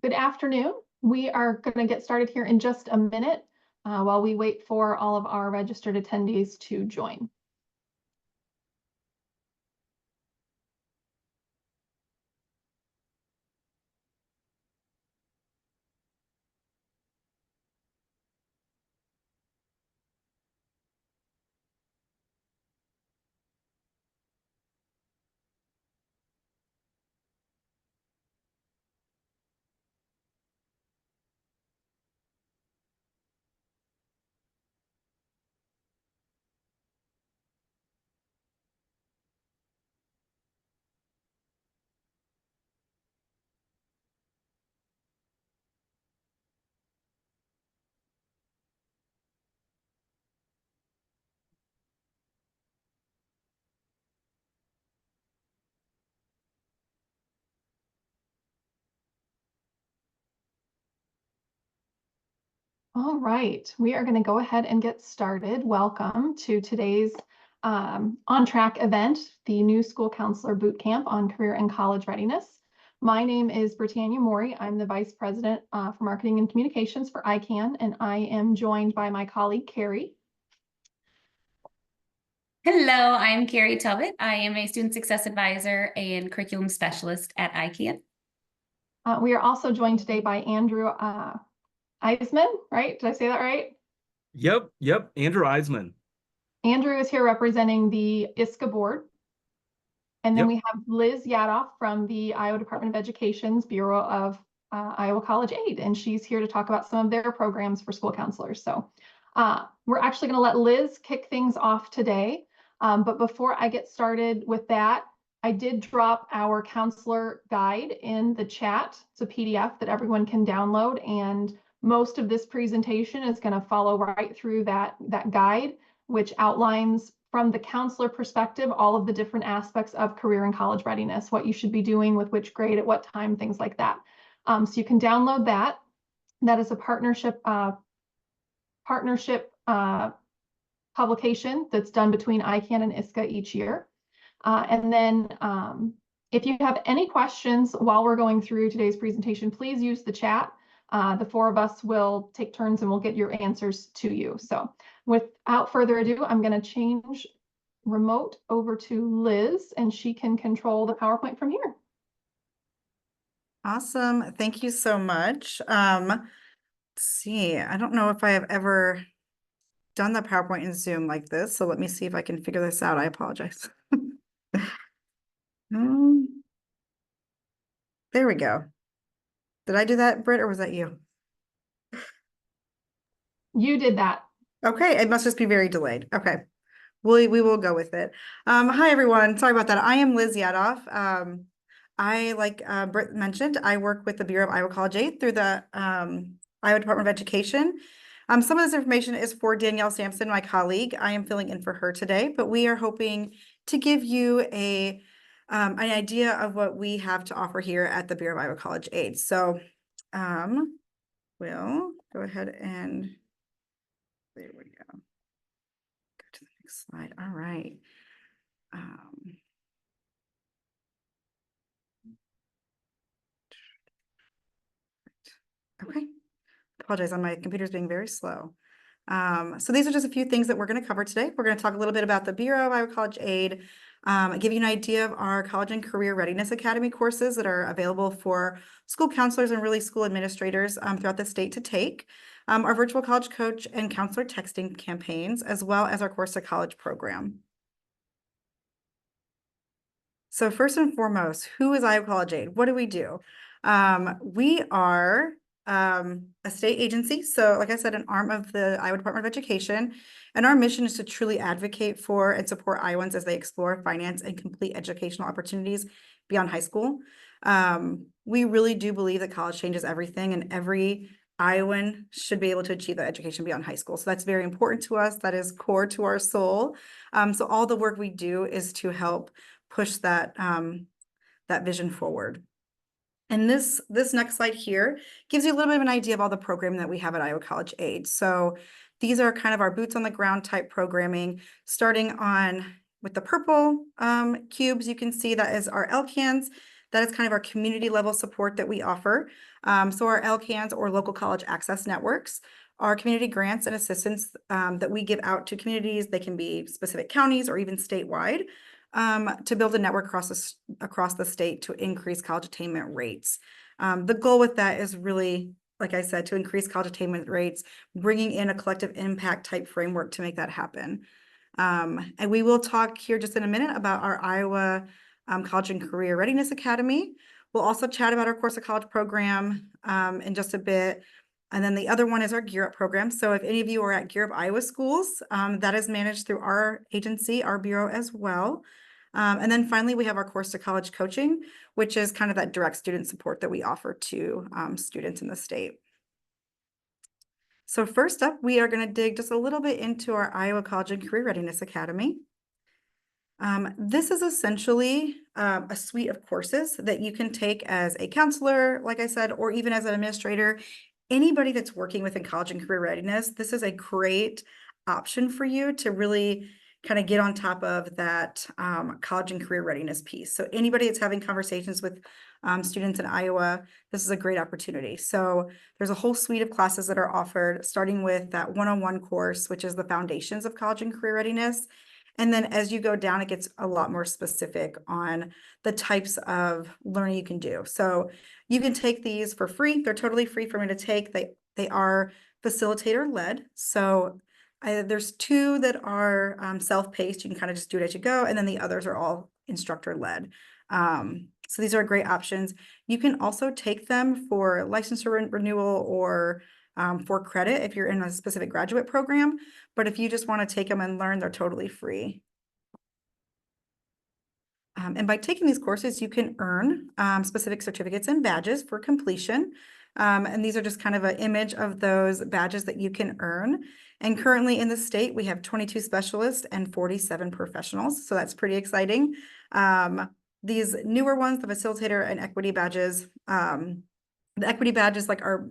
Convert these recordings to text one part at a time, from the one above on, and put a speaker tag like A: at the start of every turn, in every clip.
A: Good afternoon. We are going to get started here in just a minute while we wait for all of our registered attendees to join. All right, we are going to go ahead and get started. Welcome to today's On Track event, the New School Counselor Boot Camp on Career and College Readiness. My name is Britannia Mori. I'm the Vice President for Marketing and Communications for ICANN, and I am joined by my colleague, Carrie.
B: Hello, I'm Carrie Tubbett. I am a Student Success Advisor and Curriculum Specialist at ICANN.
A: We are also joined today by Andrew Eisman, right? Did I say that right?
C: Yep. Andrew Eisman.
A: Andrew is here representing the ISCA board. And then
C: Yep.
A: we have Liz Yadoff from the Iowa Department of Education's Bureau of Iowa College Aid, and she's here to talk about some of their programs for school counselors. So we're actually going to let Liz kick things off today. But before I get started with that, I did drop our counselor guide in the chat. It's a PDF that everyone can download, and most of this presentation is going to follow right through that guide, which outlines from the counselor perspective all of the different aspects of career and college readiness, what you should be doing with which grade at what time, things like that. So you can download that. That is a partnership publication that's done between ICANN and ISCA each year. And then if you have any questions while we're going through today's presentation, please use the chat. The four of us will take turns and we'll get your answers to you. So without further ado, I'm going to change remote over to Liz, and she can control the PowerPoint from here.
D: Awesome. Thank you so much. Let's see, I don't know if I have ever done the PowerPoint in Zoom like this, so let me see if I can figure this out. I apologize. There we go. Did I do that, Britt, or was that you?
A: You did that.
D: Okay, it must just be very delayed. Okay, we will go with it. Hi, everyone. Sorry about that. I am Liz Yadoff. I, like Britt mentioned, I work with the Bureau of Iowa College Aid through the Iowa Department of Education. Some of this information is for Danielle Sampson, my colleague. I am filling in for her today, but we are hoping to give you an idea of what we have to offer here at the Bureau of Iowa College Aid. So we'll go ahead and there we go. Go to the next slide. All right. Okay. Apologize on my computer's being very slow. So these are just a few things that we're going to cover today. We're going to talk a little bit about the Bureau of Iowa College Aid, give you an idea of our College and Career Readiness Academy courses that are available for school counselors and really school administrators throughout the state to take, our virtual college coach and counselor texting campaigns, as well as our Course to College program. So first and foremost, who is Iowa College Aid? What do? We are a state agency. So like I said, an arm of the Iowa Department of Education. And our mission is to truly advocate for and support Iowans as they explore, finance, and complete educational opportunities beyond high school. We really do believe that college changes everything, and every Iowan should be able to achieve that education beyond high school. So that's very important to us. That is core to our soul. So all the work we do is to help push that vision forward. And this next slide here gives you a little bit of an idea of all the programming that we have at Iowa College Aid. So these are kind of our boots on the ground type programming, starting on with the purple cubes. You can see that is our LCANs. That is kind of our community level support that we offer. So our LCANs or local college access networks are community grants and assistance that we give out to communities. They can be specific counties or even statewide to build a network across the state to increase college attainment rates. The goal with that is really, like I said, to increase college attainment rates, bringing in a collective impact type framework to make that happen. And we will talk here just in a minute about our Iowa College and Career Readiness Academy. We'll also chat about our Course to College program in just a bit. And then the other one is our Gear Up program. So if any of you are at Gear Up Iowa schools, that is managed through our agency, our bureau as well. And then finally, we have our Course to College coaching, which is kind of that direct student support that we offer to students in the state. So first up, we are going to dig just a little bit into our Iowa College and Career Readiness Academy. This is essentially a suite of courses that you can take as a counselor, like I said, or even as an administrator. Anybody that's working within college and career readiness, this is a great option for you to really kind of get on top of that college and career readiness piece. So anybody that's having conversations with students in Iowa, this is a great opportunity. So there's a whole suite of classes that are offered, starting with that one-on-one course, which is the foundations of college and career readiness. And then as you go down, it gets a lot more specific on the types of learning you can do. So you can take these for free. They're totally free for me to take. They are facilitator led. So there's two that are self-paced. You can kind of just do it as you go. And then the others are all instructor led. So these are great options. You can also take them for licensure renewal or for credit if you're in a specific graduate program. But if you just want to take them and learn, they're totally free. And by taking these courses, you can earn specific certificates and badges for completion. And these are just kind of an image of those badges that you can earn. And currently in the state, we have 22 specialists and 47 professionals. So that's pretty exciting. These newer ones, the facilitator and equity badges, the equity badge is like our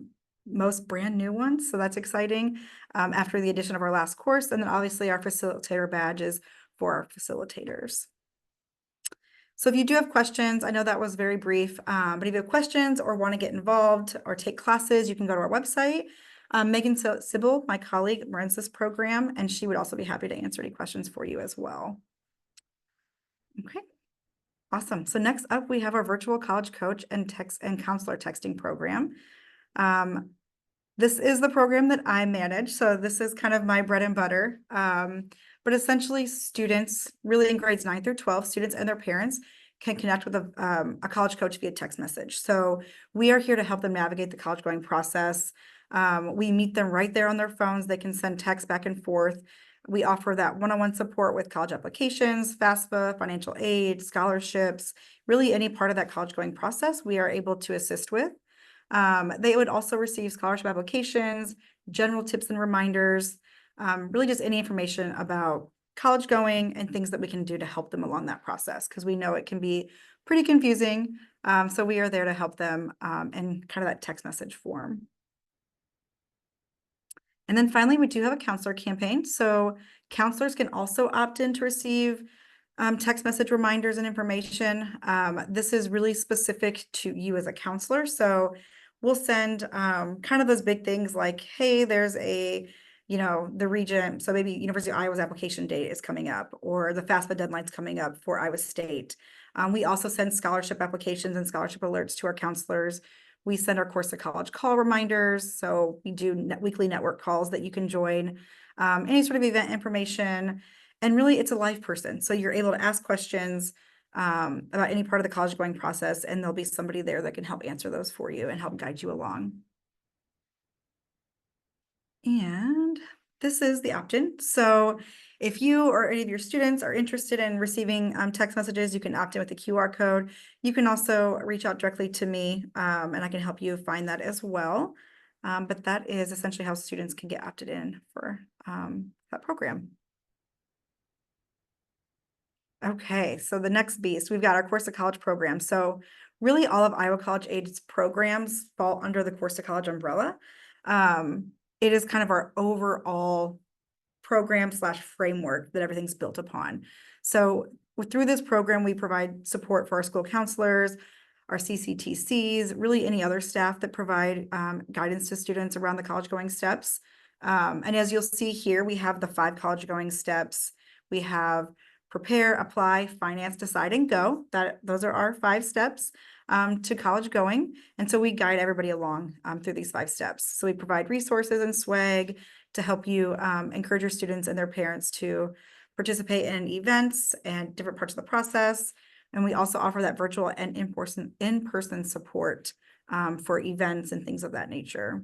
D: most brand new ones. So that's exciting after the addition of our last course. And then obviously our facilitator badges for our facilitators. So if you do have questions, I know that was very brief, but if you have questions or want to get involved or take classes, you can go to our website. Megan Sybil, my colleague, runs this program, and she would also be happy to answer any questions for you as well. Okay, awesome. So next up, we have our virtual college coach and text and counselor texting program. This is the program that I manage. So this is kind of my bread and butter. But essentially students, really in grades 9 through 12, students and their parents can connect with a college coach via text message. So we are here to help them navigate the college going process. We meet them right there on their phones. They can send texts back and forth. We offer that one-on-one support with college applications, FAFSA, financial aid, scholarships, really any part of that college going process we are able to assist with. They would also receive scholarship applications, general tips and reminders, really just any information about college going and things that we can do to help them along that process, because we know it can be pretty confusing. So we are there to help them in kind of that text message form. And then finally, we do have a counselor campaign. So counselors can also opt in to receive text message reminders and information. This is really specific to you as a counselor. So we'll send kind of those big things like, hey, there's a, the region. So maybe University of Iowa's application date is coming up, or the FAFSA deadline's coming up for Iowa State. We also send scholarship applications and scholarship alerts to our counselors. We send our Course to College call reminders. So we do weekly network calls that you can join, any sort of event information. And really, it's a live person. So you're able to ask questions about any part of the college going process, and there'll be somebody there that can help answer those for you and help guide you along. And this is the opt-in. So if you or any of your students are interested in receiving text messages, you can opt in with the QR code. You can also reach out directly to me, and I can help you find that as well. But that is essentially how students can get opted in for that program. Okay, so the next beast, we've got our Course to College program. So really all of Iowa College Aid's programs fall under the Course to College umbrella. It is kind of our overall program / framework that everything's built upon. So through this program, we provide support for our school counselors, our CCTCs, really any other staff that provide guidance to students around the college going steps. And as you'll see here, we have the 5 college going steps. We have prepare, apply, finance, decide, and go. Those are our 5 steps to college going. And so we guide everybody along through these 5 steps. So we provide resources and swag to help you encourage your students and their parents to participate in events and different parts of the process. And we also offer that virtual and in-person support for events and things of that nature.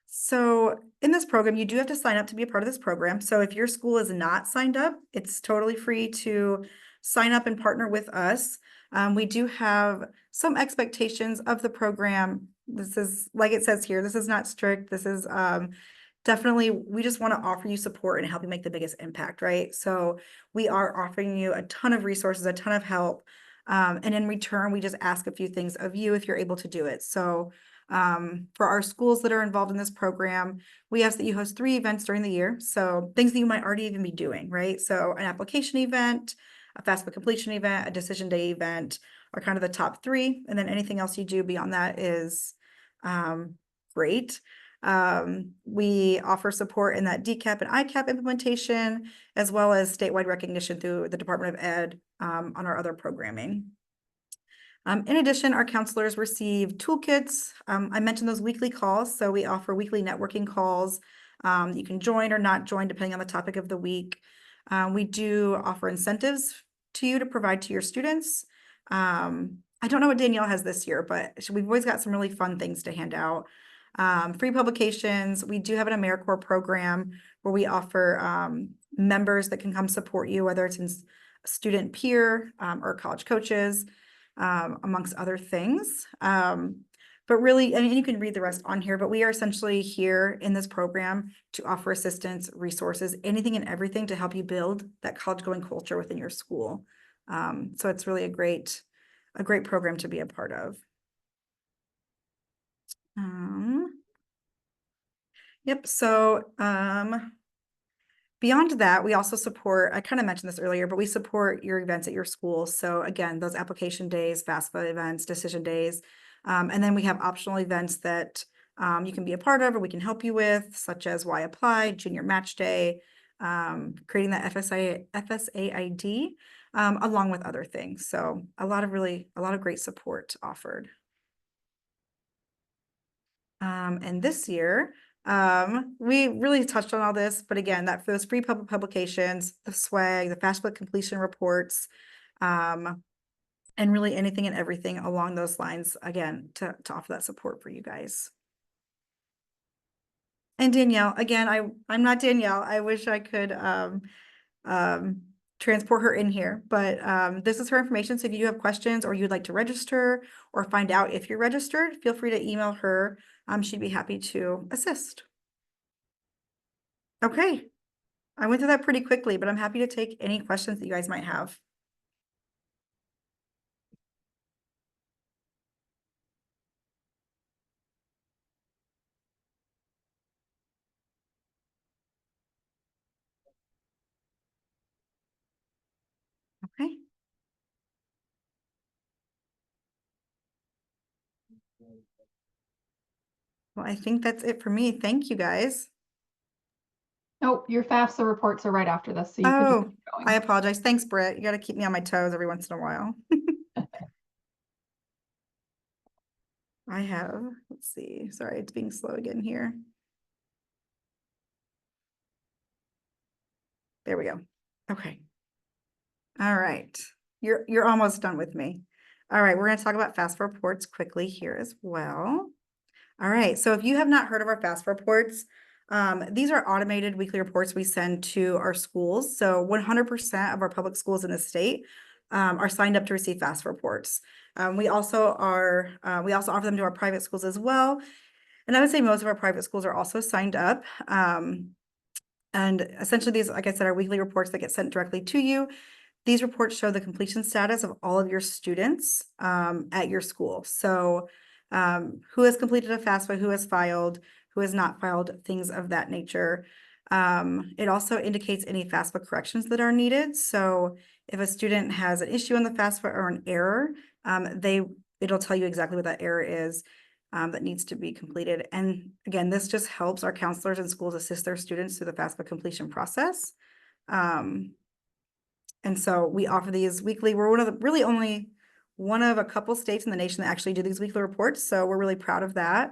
D: So in this program, you do have to sign up to be a part of this program. So if your school is not signed up, it's totally free to sign up and partner with us. We do have some expectations of the program. This is, like it says here, this is not strict. This is definitely, we just want to offer you support and help you make the biggest impact, right? So we are offering you a ton of resources, a ton of help. And in return, we just ask a few things of you if you're able to do it. So for our schools that are involved in this program, we ask that you host 3 events during the year. So things that you might already even be doing, right? So an application event, a FAFSA completion event, a decision day event are kind of the top 3. And then anything else you do beyond that is great. We offer support in that DCAP and ICAP implementation, as well as statewide recognition through the Department of Ed on our other programming. In addition, our counselors receive toolkits. I mentioned those weekly calls, so we offer weekly networking calls. You can join or not join depending on the topic of the week. We do offer incentives to you to provide to your students. I don't know what Danielle has this year, but we've always got some really fun things to hand out. Free publications. We do have an AmeriCorps program where we offer members that can come support you, whether it's in student peer or college coaches, amongst other things. But really, I mean, you can read the rest on here, but we are essentially here in this program to offer assistance, resources, anything and everything to help you build that college going culture within your school. So it's really a great program to be a part of. Yep. So, beyond that, we also support, I kind of mentioned this earlier, but we support your events at your school. So again, those application days, FAFSA events, decision days. And then we have optional events that you can be a part of or we can help you with, such as Why Apply, Junior Match Day, creating that FSAID, along with other things. So a lot of great support offered. And this year, we really touched on all this, but again, that for those free publications, the swag, the FAFSA completion reports, and really anything and everything along those lines, again, to offer that support for you guys. And Danielle, again, I'm not Danielle. I wish I could transport her in here, but this is her information. So if you have questions or you'd like to register or find out if you're registered, feel free to email her. She'd be happy to assist. Okay, I went through that pretty quickly, but I'm happy to take any questions that you guys might have. Okay. Well, I think that's it for me. Thank you, guys.
A: Nope, your FAFSA reports are right after this, so you can just keep going.
D: I apologize. Thanks, Britt. You got to keep me on my toes every once in a while. I have, let's see. Sorry, it's being slow again here. There we go. Okay. All right. You're almost done with me. All right, we're going to talk about FAFSA reports quickly here as well. All right, so if you have not heard of our FAFSA reports, these are automated weekly reports we send to our schools. So 100% of our public schools in the state are signed up to receive FAFSA reports. We also offer them to our private schools as well. And I would say most of our private schools are also signed up. And essentially these, like I said, are weekly reports that get sent directly to you. These reports show the completion status of all of your students at your school. So who has completed a FAFSA, who has filed, who has not filed, things of that nature. It also indicates any FAFSA corrections that are needed. So if a student has an issue in the FAFSA or an error, it'll tell you exactly what that error is that needs to be completed. And again, this just helps our counselors and schools assist their students through the FAFSA completion process. And so we offer these weekly. We're one of a couple states in the nation that actually do these weekly reports. So we're really proud of that.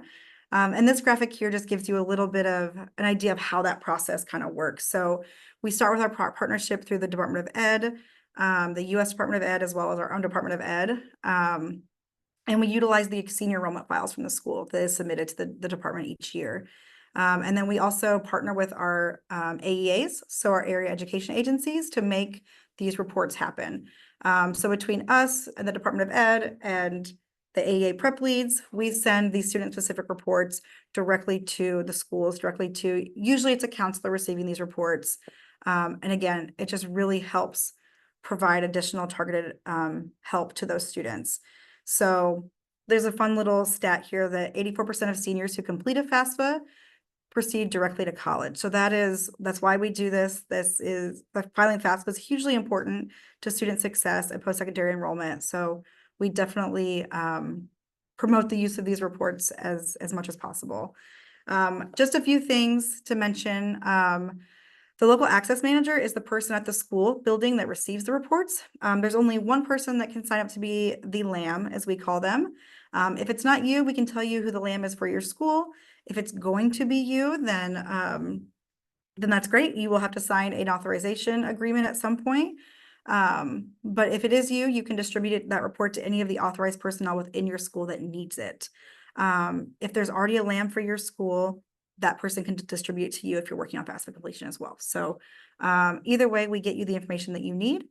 D: And this graphic here just gives you a little bit of an idea of how that process kind of works. So we start with our partnership through the Department of Ed, the U.S. Department of Ed, as well as our own Department of Ed. And we utilize the senior enrollment files from the school that is submitted to the department each year. And then we also partner with our AEAs, so our area education agencies, to make these reports happen. So between us and the Department of Ed and the AEA prep leads, we send these student-specific reports directly to the schools, usually it's a counselor receiving these reports. And again, it just really helps provide additional targeted help to those students. So there's a fun little stat here that 84% of seniors who complete a FAFSA proceed directly to college. So that's why we do this. Filing FAFSA is hugely important to student success and post-secondary enrollment. So we definitely promote the use of these reports as much as possible. Just a few things to mention. The local access manager is the person at the school building that receives the reports. There's only one person that can sign up to be the LAM, as we call them. If it's not you, we can tell you who the LAM is for your school. If it's going to be you, then that's great. You will have to sign an authorization agreement at some point. But if it is you, you can distribute that report to any of the authorized personnel within your school that needs it. If there's already a LAM for your school, that person can distribute to you if you're working on FAFSA completion as well. So either way, we get you the information that you need.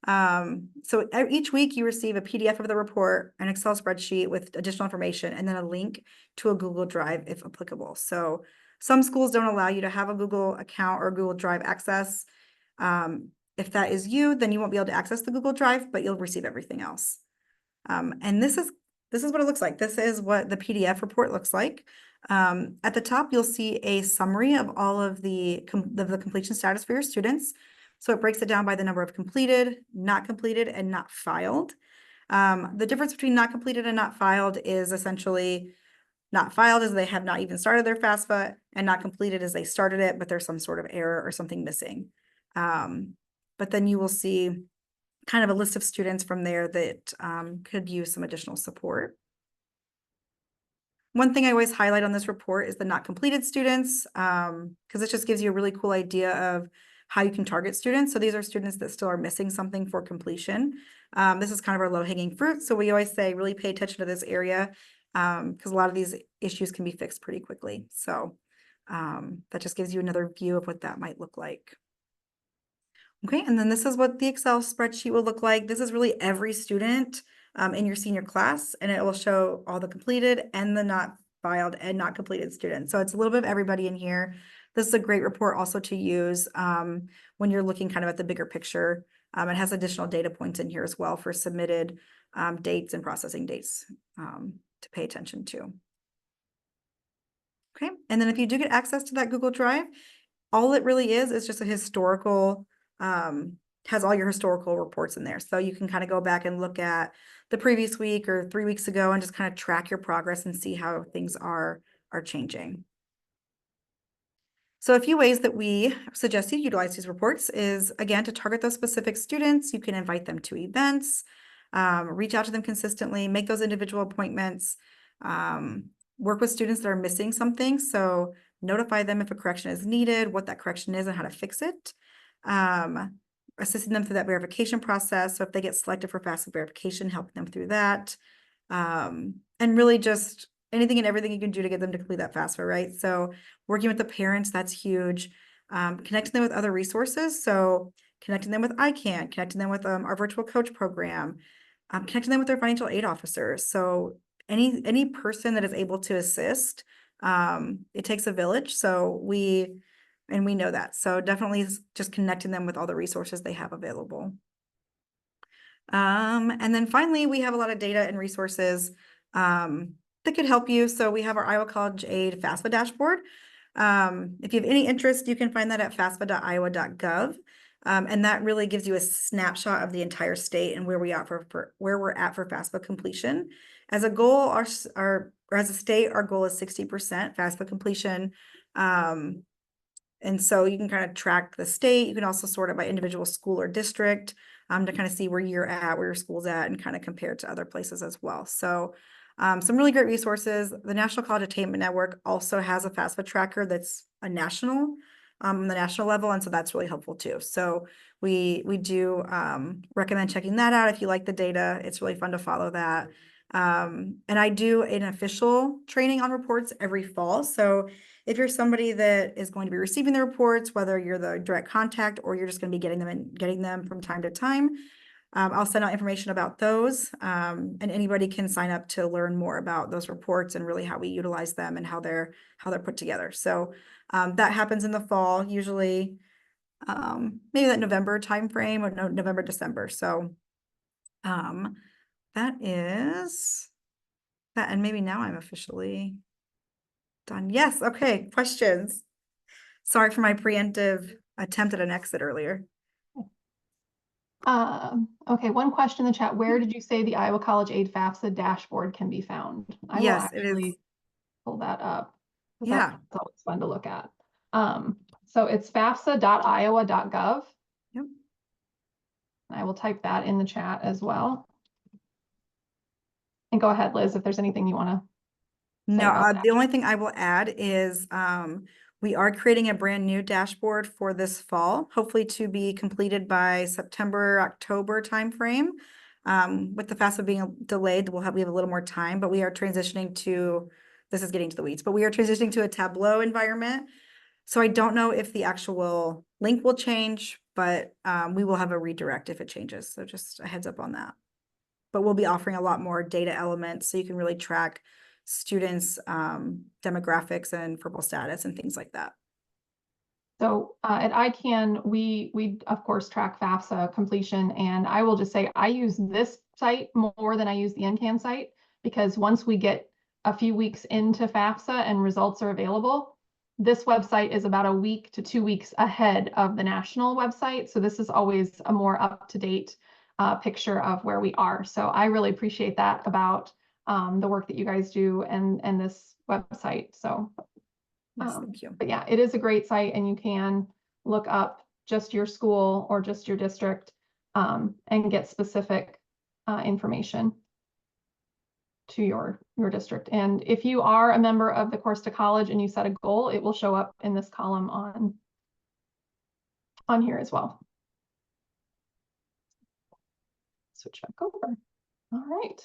D: So each week you receive a PDF of the report, an Excel spreadsheet with additional information, and then a link to a Google Drive if applicable. So some schools don't allow you to have a Google account or Google Drive access. If that is you, then you won't be able to access the Google Drive, but you'll receive everything else. And this is what it looks like. This is what the PDF report looks like. At the top, you'll see a summary of all of the completion status for your students. So it breaks it down by the number of completed, not completed, and not filed. The difference between not completed and not filed is essentially not filed as they have not even started their FAFSA, and not completed as they started it, but there's some sort of error or something missing. But then you will see kind of a list of students from there that could use some additional support. One thing I always highlight on this report is the not completed students, because it just gives you a really cool idea of how you can target students. So these are students that still are missing something for completion. This is kind of our low-hanging fruit. So we always say really pay attention to this area because a lot of these issues can be fixed pretty quickly. So that just gives you another view of what that might look like. Okay, and then this is what the Excel spreadsheet will look like. This is really every student in your senior class, and it will show all the completed and the not filed and not completed students. So it's a little bit of everybody in here. This is a great report also to use when you're looking kind of at the bigger picture. It has additional data points in here as well for submitted dates and processing dates to pay attention to. Okay, and then if you do get access to that Google Drive, all it really is just a historical, has all your historical reports in there. So you can kind of go back and look at the previous week or 3 weeks ago and just kind of track your progress and see how things are changing. So a few ways that we suggest you utilize these reports is, again, to target those specific students. You can invite them to events, reach out to them consistently, make those individual appointments, work with students that are missing something. So notify them if a correction is needed, what that correction is and how to fix it. Assisting them through that verification process. So if they get selected for FAFSA verification, helping them through that. And really just anything and everything you can do to get them to complete that FAFSA, right? So working with the parents, that's huge. Connecting them with other resources. So connecting them with ICANN, connecting them with our virtual coach program, connecting them with their financial aid officers. So any person that is able to assist, it takes a village. So we know that. So definitely just connecting them with all the resources they have available. And then finally, we have a lot of data and resources that could help you. So we have our Iowa College Aid FAFSA dashboard. If you have any interest, you can find that at fasfa.iowa.gov. And that really gives you a snapshot of the entire state and where we are for where we're at for FAFSA completion. As a goal, or as a state, our goal is 60% FAFSA completion. And so you can kind of track the state. You can also sort it by individual school or district to kind of see where you're at, where your school's at, and kind of compare it to other places as well. So some really great resources. The National College Attainment Network also has a FAFSA tracker that's a national, on the national level, and so that's really helpful too. So we do recommend checking that out if you like the data. It's really fun to follow that. And I do an official training on reports every fall. So if you're somebody that is going to be receiving the reports, whether you're the direct contact or you're just going to be getting them and getting them from time to time, I'll send out information about those, and anybody can sign up to learn more about those reports and really how we utilize them and how they're put together. So that happens in the fall, usually maybe that November timeframe or November, December. So that is that, and maybe now I'm officially done. Yes. Okay. Questions. Sorry for my preemptive attempt at an exit earlier.
A: Okay, one question in the chat. Where did you say the Iowa College Aid FAFSA dashboard can be found? I will
D: Yes, it is.
A: actually pull that up.
D: Yeah.
A: That's always fun to look at. So it's fafsa.iowa.gov.
D: Yep.
A: I will type that in the chat as well. And go ahead, Liz, if there's anything you want to say
D: No,
A: about that.
D: the only thing I will add is we are creating a brand new dashboard for this fall, hopefully to be completed by September, October timeframe. With the FAFSA being delayed, we have a little more time, but we are transitioning to, this is getting to the weeds, but we are transitioning to a Tableau environment. So I don't know if the actual link will change, but we will have a redirect if it changes. So just a heads up on that. But we'll be offering a lot more data elements so you can really track students' demographics and verbal status and things like that.
A: So at ICANN, we of course track FAFSA completion, and I will just say I use this site more than I use the NCAN site, because once we get a few weeks into FAFSA and results are available, this website is about a week to 2 weeks ahead of the national website. So this is always a more up-to-date picture of where we are. So I really appreciate that about the work that you guys do and this website. So
D: Yes, thank you.
A: but yeah, it is a great site, and you can look up just your school or just your district and get specific information to your district. And if you are a member of the Course to College and you set a goal, it will show up in this column on here as well. Switch back over. All right.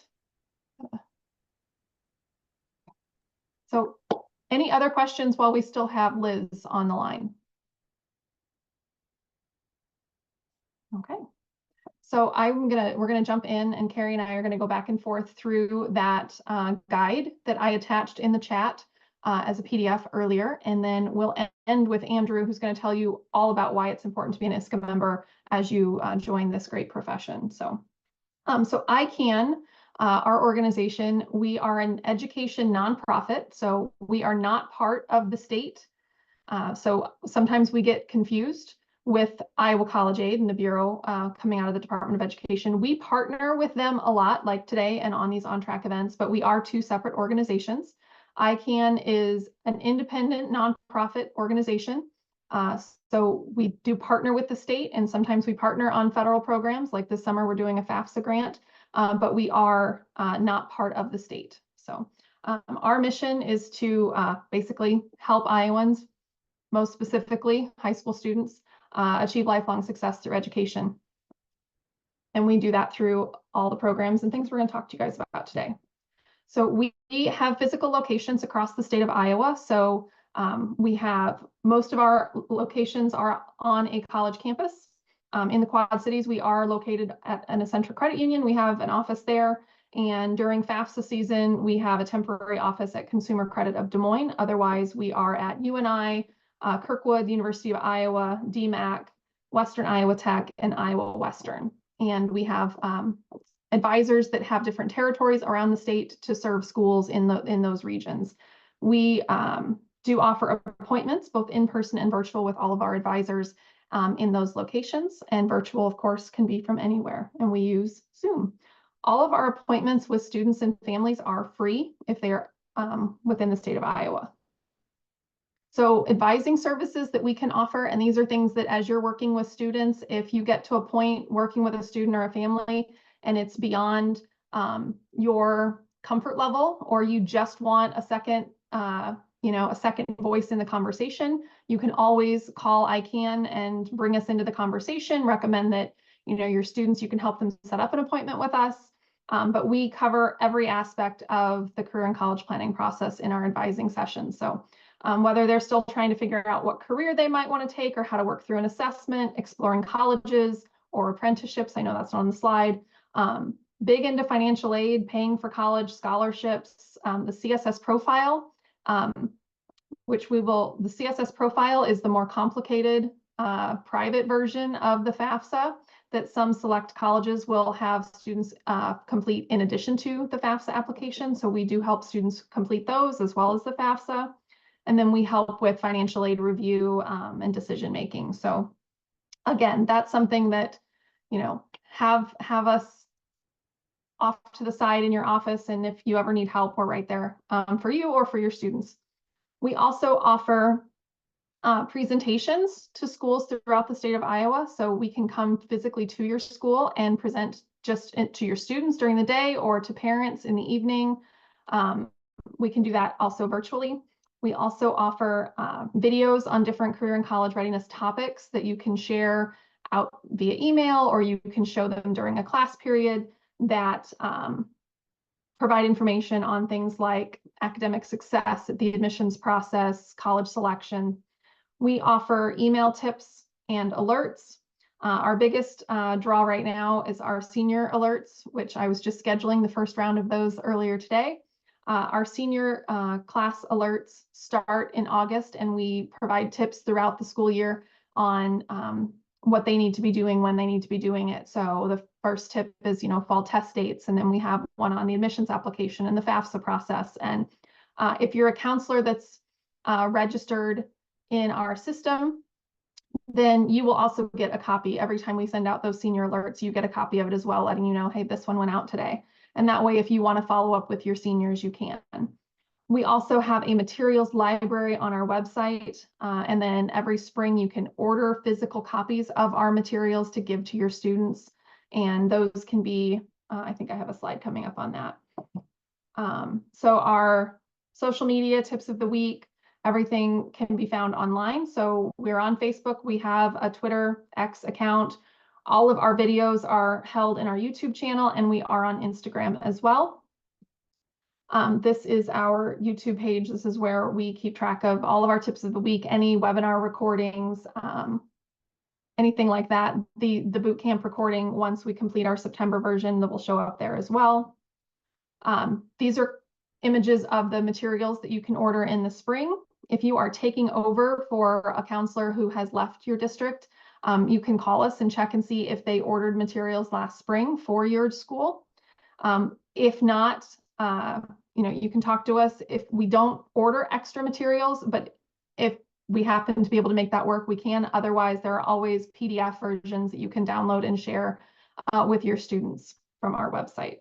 A: So any other questions while we still have Liz on the line? Okay. So we're gonna jump in, and Carrie and I are gonna go back and forth through that guide that I attached in the chat as a PDF earlier, and then we'll end with Andrew, who's gonna tell you all about why it's important to be an ISCA member as you join this great profession. So, so ICANN, our organization, we are an education nonprofit, so we are not part of the state. So sometimes we get confused with Iowa College Aid and the Bureau coming out of the Department of Education. We partner with them a lot, like today and on these on-track events, but we are two separate organizations. ICANN is an independent nonprofit organization. So we do partner with the state, and sometimes we partner on federal programs. Like this summer, we're doing a FAFSA grant, but we are not part of the state. So our mission is to basically help Iowans, most specifically high school students, achieve lifelong success through education. And we do that through all the programs and things we're going to talk to you guys about today. So we have physical locations across the state of Iowa. So we have, most of our locations are on a college campus. In the Quad Cities, we are located at an Essentra Credit Union. We have an office there. And during FAFSA season, we have a temporary office at Consumer Credit of Des Moines. Otherwise, we are at UNI, Kirkwood, University of Iowa, DMAC, Western Iowa Tech, and Iowa Western. And we have advisors that have different territories around the state to serve schools in those regions. We do offer appointments, both in person and virtual, with all of our advisors in those locations. And virtual, of course, can be from anywhere, and we use Zoom. All of our appointments with students and families are free if they are within the state of Iowa. So advising services that we can offer, and these are things that as you're working with students, if you get to a point working with a student or a family and it's beyond your comfort level, or you just want a second, a second voice in the conversation, you can always call ICANN and bring us into the conversation, recommend that, your students, you can help them set up an appointment with us. But we cover every aspect of the career and college planning process in our advising sessions. So whether they're still trying to figure out what career they might want to take or how to work through an assessment, exploring colleges or apprenticeships, I know that's not on the slide, big into financial aid, paying for college scholarships, the CSS profile, the CSS profile is the more complicated private version of the FAFSA that some select colleges will have students complete in addition to the FAFSA application. So we do help students complete those as well as the FAFSA. And then we help with financial aid review and decision making. So again, that's something that, have us off to the side in your office. And if you ever need help, we're right there for you or for your students. We also offer presentations to schools throughout the state of Iowa. So we can come physically to your school and present just to your students during the day or to parents in the evening. We can do that also virtually. We also offer videos on different career and college readiness topics that you can share out via email, or you can show them during a class period that provide information on things like academic success, the admissions process, college selection. We offer email tips and alerts. Our biggest draw right now is our senior alerts, which I was just scheduling the first round of those earlier today. Our senior class alerts start in August, and we provide tips throughout the school year on what they need to be doing when they need to be doing it. So the first tip is, fall test dates, and then we have one on the admissions application and the FAFSA process. And if you're a counselor that's registered in our system, then you will also get a copy. Every time we send out those senior alerts, you get a copy of it as well, letting you know, hey, this one went out today. And that way, if you want to follow up with your seniors, you can. We also have a materials library on our website. And then every spring, you can order physical copies of our materials to give to your students. And those can be, I think I have a slide coming up on that. So our social media tips of the week, everything can be found online. So we're on Facebook. We have a Twitter X account. All of our videos are held in our YouTube channel, and we are on Instagram as well. This is our YouTube page. This is where we keep track of all of our tips of the week, any webinar recordings, anything like that. The bootcamp recording, once we complete our September version, that will show up there as well. These are images of the materials that you can order in the spring. If you are taking over for a counselor who has left your district, you can call us and check and see if they ordered materials last spring for your school. If not, you can talk to us. If we don't order extra materials, but if we happen to be able to make that work, we can. Otherwise, there are always PDF versions that you can download and share with your students from our website.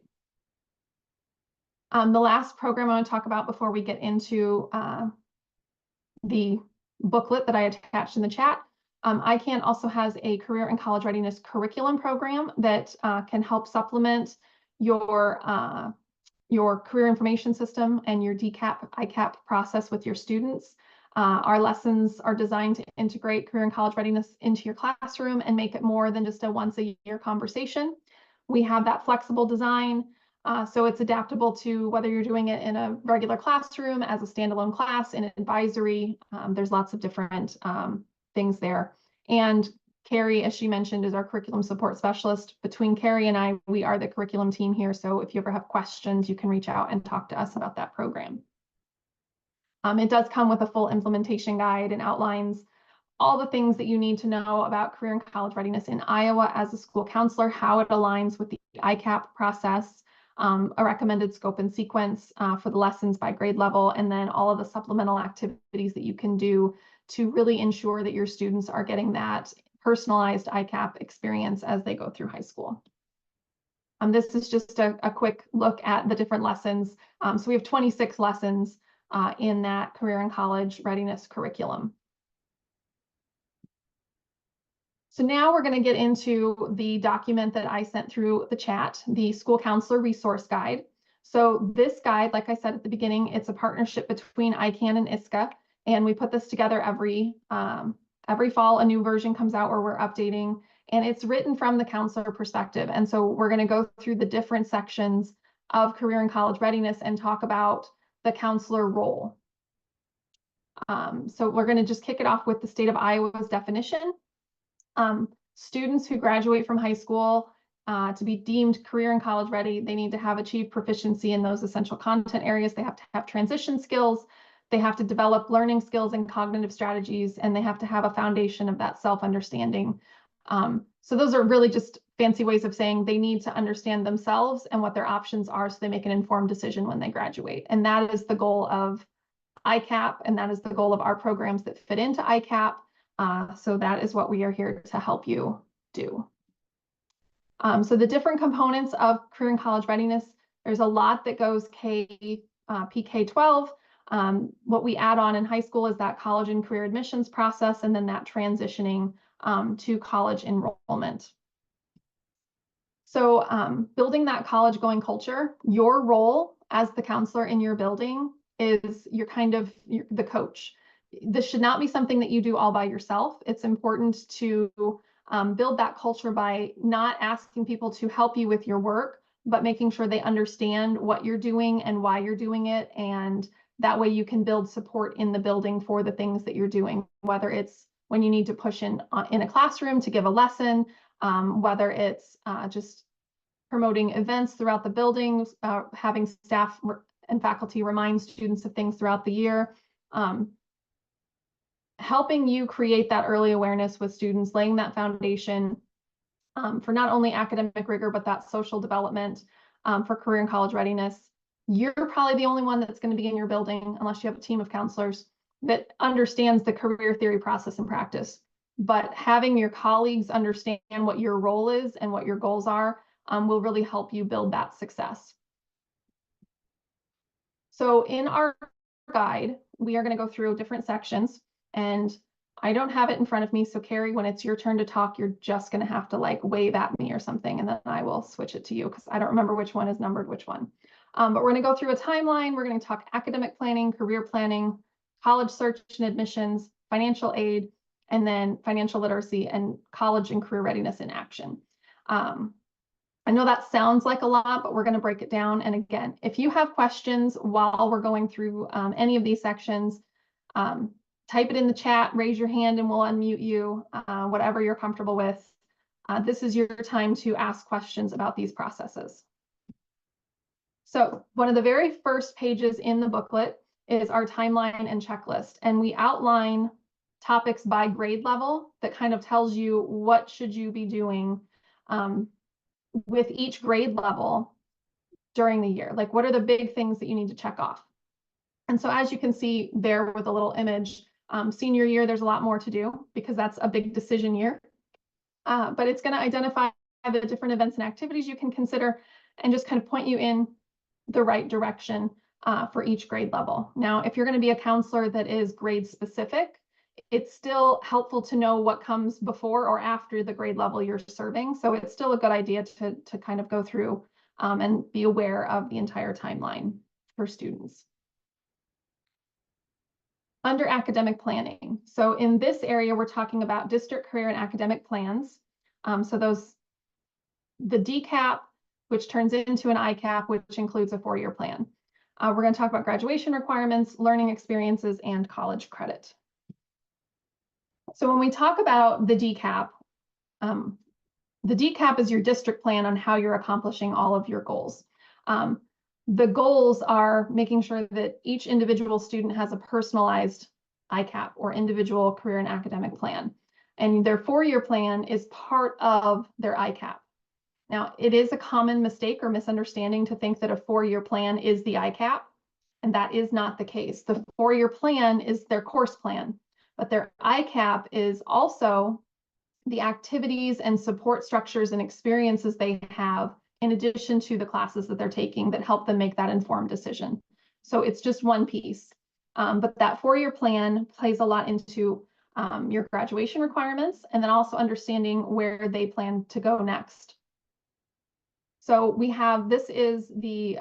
A: The last program I want to talk about before we get into the booklet that I attached in the chat, ICANN also has a career and college readiness curriculum program that can help supplement your career information system and your DCAP, ICAP process with your students. Our lessons are designed to integrate career and college readiness into your classroom and make it more than just a once-a-year conversation. We have that flexible design, so it's adaptable to whether you're doing it in a regular classroom, as a standalone class, in an advisory. There's lots of different things there. And Carrie, as she mentioned, is our curriculum support specialist. Between Carrie and I, we are the curriculum team here. So if you ever have questions, you can reach out and talk to us about that program. It does come with a full implementation guide and outlines all the things that you need to know about career and college readiness in Iowa as a school counselor, how it aligns with the ICAP process, a recommended scope and sequence for the lessons by grade level, and then all of the supplemental activities that you can do to really ensure that your students are getting that personalized ICAP experience as they go through high school. This is just a quick look at the different lessons. So we have 26 lessons in that career and college readiness curriculum. So now we're going to get into the document that I sent through the chat, the School Counselor Resource Guide. So this guide, like I said at the beginning, it's a partnership between ICANN and ISCA, and we put this together every fall. A new version comes out where we're updating, and it's written from the counselor perspective. And so we're going to go through the different sections of career and college readiness and talk about the counselor role. So we're going to just kick it off with the state of Iowa's definition. Students who graduate from high school to be deemed career and college ready, they need to have achieved proficiency in those essential content areas. They have to have transition skills. They have to develop learning skills and cognitive strategies, and they have to have a foundation of that self-understanding. So those are really just fancy ways of saying they need to understand themselves and what their options are so they make an informed decision when they graduate. And that is the goal of ICAP, and that is the goal of our programs that fit into ICAP. So that is what we are here to help you do. So the different components of career and college readiness, there's a lot that goes PK-12. What we add on in high school is that college and career admissions process, and then that transitioning to college enrollment. So building that college going culture, your role as the counselor in your building is you're the coach. This should not be something that you do all by yourself. It's important to build that culture by not asking people to help you with your work, but making sure they understand what you're doing and why you're doing it. And that way you can build support in the building for the things that you're doing, whether it's when you need to push in a classroom to give a lesson, whether it's just promoting events throughout the buildings, having staff and faculty remind students of things throughout the year. Helping you create that early awareness with students, laying that foundation for not only academic rigor, but that social development for career and college readiness. You're probably the only one that's going to be in your building, unless you have a team of counselors that understands the career theory process and practice. But having your colleagues understand what your role is and what your goals are will really help you build that success. So in our guide, we are going to go through different sections, and I don't have it in front of me. So Carrie, when it's your turn to talk, you're just going to have to like wave at me or something, and then I will switch it to you because I don't remember which one is numbered which one. But we're going to go through a timeline. We're going to talk academic planning, career planning, college search and admissions, financial aid, and then financial literacy and college and career readiness in action. I know that sounds like a lot, but we're going to break it down. And again, if you have questions while we're going through any of these sections, type it in the chat, raise your hand, and we'll unmute you, whatever you're comfortable with. This is your time to ask questions about these processes. So one of the very first pages in the booklet is our timeline and checklist, and we outline topics by grade level that kind of tells you what should you be doing with each grade level during the year. Like, what are the big things that you need to check off? And so as you can see there with a little image, senior year, there's a lot more to do because that's a big decision year. But it's going to identify the different events and activities you can consider and just kind of point you in the right direction for each grade level. Now, if you're going to be a counselor that is grade specific, it's still helpful to know what comes before or after the grade level you're serving. So it's still a good idea to kind of go through and be aware of the entire timeline for students. Under academic planning. So in this area, we're talking about district career and academic plans. So the DCAP, which turns into an ICAP, which includes a 4-year plan. We're going to talk about graduation requirements, learning experiences, and college credit. So when we talk about the DCAP is your district plan on how you're accomplishing all of your goals. The goals are making sure that each individual student has a personalized ICAP or individual career and academic plan. And their 4-year plan is part of their ICAP. Now, it is a common mistake or misunderstanding to think that a 4-year plan is the ICAP, and that is not the case. The 4-year plan is their course plan, but their ICAP is also the activities and support structures and experiences they have in addition to the classes that they're taking that help them make that informed decision. So it's just one piece. But that 4-year plan plays a lot into your graduation requirements and then also understanding where they plan to go next. So we have, this is the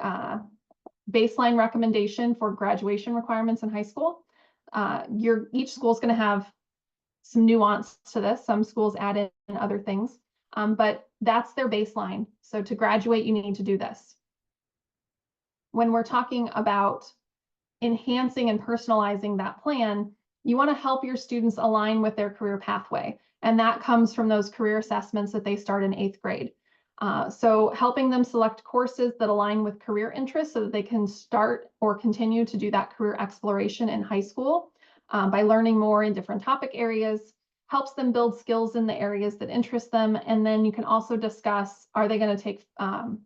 A: baseline recommendation for graduation requirements in high school. Each school is going to have some nuance to this. Some schools add in other things, but that's their baseline. So to graduate, you need to do this. When we're talking about enhancing and personalizing that plan, you want to help your students align with their career pathway. And that comes from those career assessments that they start in 8th grade. So helping them select courses that align with career interests so that they can start or continue to do that career exploration in high school by learning more in different topic areas, helps them build skills in the areas that interest them. And then you can also discuss, are they going to take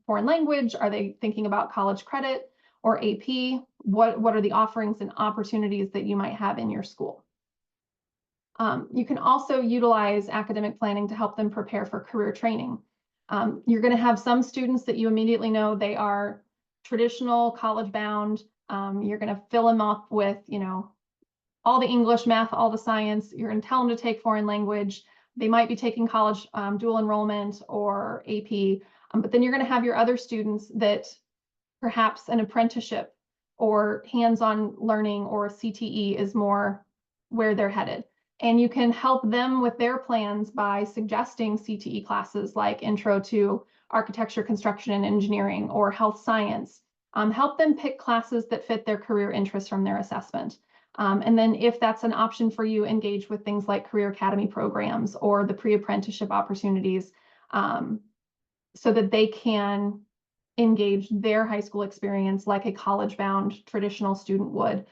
A: foreign language? Are they thinking about college credit or AP? What are the offerings and opportunities that you might have in your school? You can also utilize academic planning to help them prepare for career training. You're going to have some students that you immediately know they are traditional college bound. You're going to fill them up with, all the English, math, all the science. You're going to tell them to take foreign language. They might be taking college dual enrollment or AP, but then you're going to have your other students that perhaps an apprenticeship or hands-on learning or CTE is more where they're headed. And you can help them with their plans by suggesting CTE classes like Intro to Architecture, Construction, and Engineering or Health Science. Help them pick classes that fit their career interests from their assessment. And then if that's an option for you, engage with things like Career Academy programs or the pre-apprenticeship opportunities so that they can engage their high school experience like a college-bound traditional student would.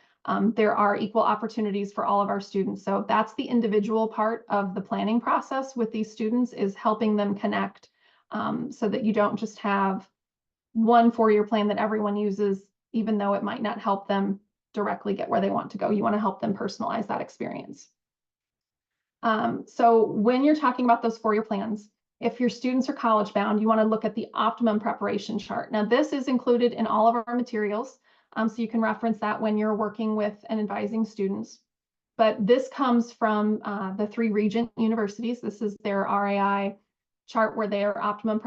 A: There are equal opportunities for all of our students. So that's the individual part of the planning process with these students, is helping them connect so that you don't just have one 4-year plan that everyone uses, even though it might not help them directly get where they want to go. You want to help them personalize that experience. So when you're talking about those 4-year plans, if your students are college bound, you want to look at the optimum preparation chart. Now, this is included in all of our materials, so you can reference that when you're working with and advising students. But this comes from the 3 Regent universities. This is their RAI chart where their optimum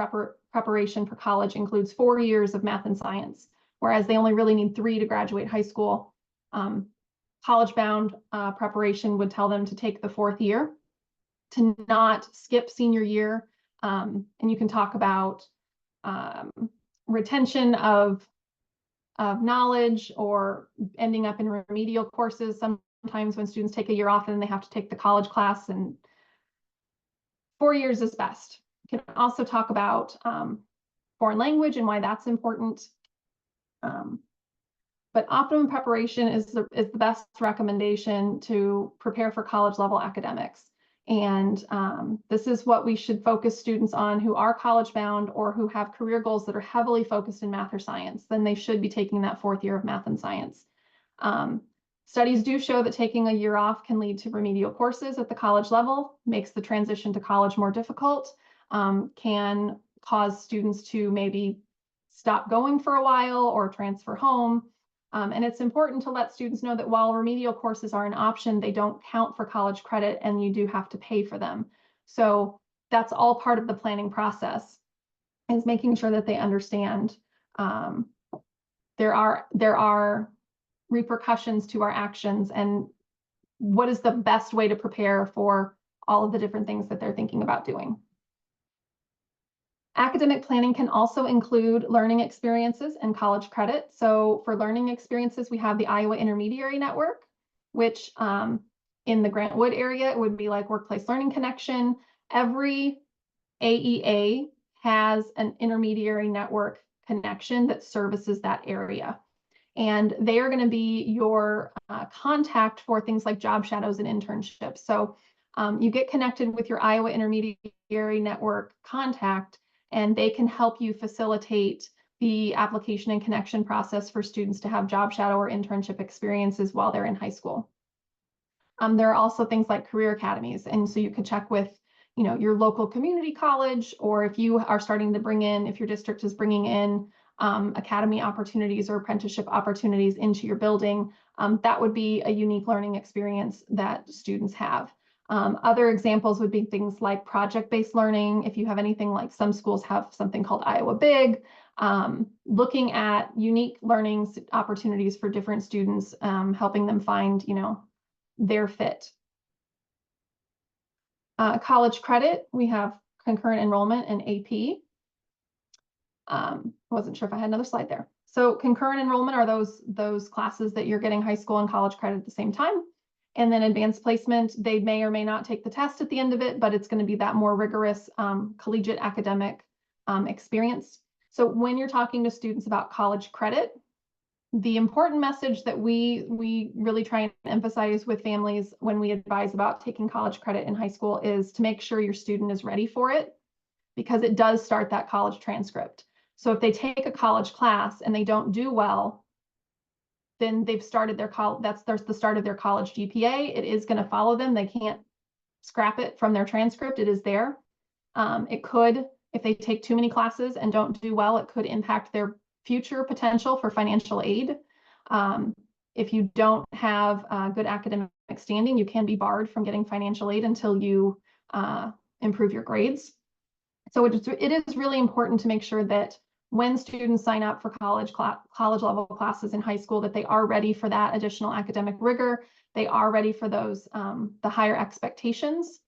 A: preparation for college includes 4 years of math and science, whereas they only really need 3 to graduate high school. College-bound preparation would tell them to take the 4th year, to not skip senior year. And you can talk about retention of knowledge or ending up in remedial courses. Sometimes when students take a year off and then they have to take the college class, and 4 years is best. You can also talk about foreign language and why that's important. But optimum preparation is the best recommendation to prepare for college level academics. And this is what we should focus students on who are college bound or who have career goals that are heavily focused in math or science. Then they should be taking that 4th year of math and science. Studies do show that taking a year off can lead to remedial courses at the college level, makes the transition to college more difficult, can cause students to maybe stop going for a while or transfer home. And it's important to let students know that while remedial courses are an option, they don't count for college credit and you do have to pay for them. So that's all part of the planning process, is making sure that they understand there are repercussions to our actions and what is the best way to prepare for all of the different things that they're thinking about doing. Academic planning can also include learning experiences and college credit. So for learning experiences, we have the Iowa Intermediary Network, which in the Grant Wood area, it would be like Workplace Learning Connection. Every AEA has an intermediary network connection that services that area. And they are going to be your contact for things like job shadows and internships. So you get connected with your Iowa Intermediary Network contact, and they can help you facilitate the application and connection process for students to have job shadow or internship experiences while they're in high school. There are also things like career academies, and so you could check with, you know, your local community college, or if you are starting to bring in, if your district is bringing in academy opportunities or apprenticeship opportunities into your building, that would be a unique learning experience that students have. Other examples would be things like project-based learning. If you have anything like some schools have something called Iowa Big, looking at unique learning opportunities for different students, helping them find, you know, their fit. College credit, we have concurrent enrollment and AP. Wasn't sure if I had another slide there. So concurrent enrollment are those classes that you're getting high school and college credit at the same time. And then advanced placement, they may or may not take the test at the end of it, but it's going to be that more rigorous collegiate academic experience. So when you're talking to students about college credit, the important message that we really try and emphasize with families when we advise about taking college credit in high school is to make sure your student is ready for it, because it does start that college transcript. So if they take a college class and they don't do well, then they've started their that's the start of their college GPA. It is going to follow them. They can't scrap it from their transcript. It is there. It could, if they take too many classes and don't do well, it could impact their future potential for financial aid. If you don't have good academic standing, you can be barred from getting financial aid until you improve your grades. So it is really important to make sure that when students sign up for college level classes in high school, that they are ready for that additional academic rigor. They are ready for those the higher expectations,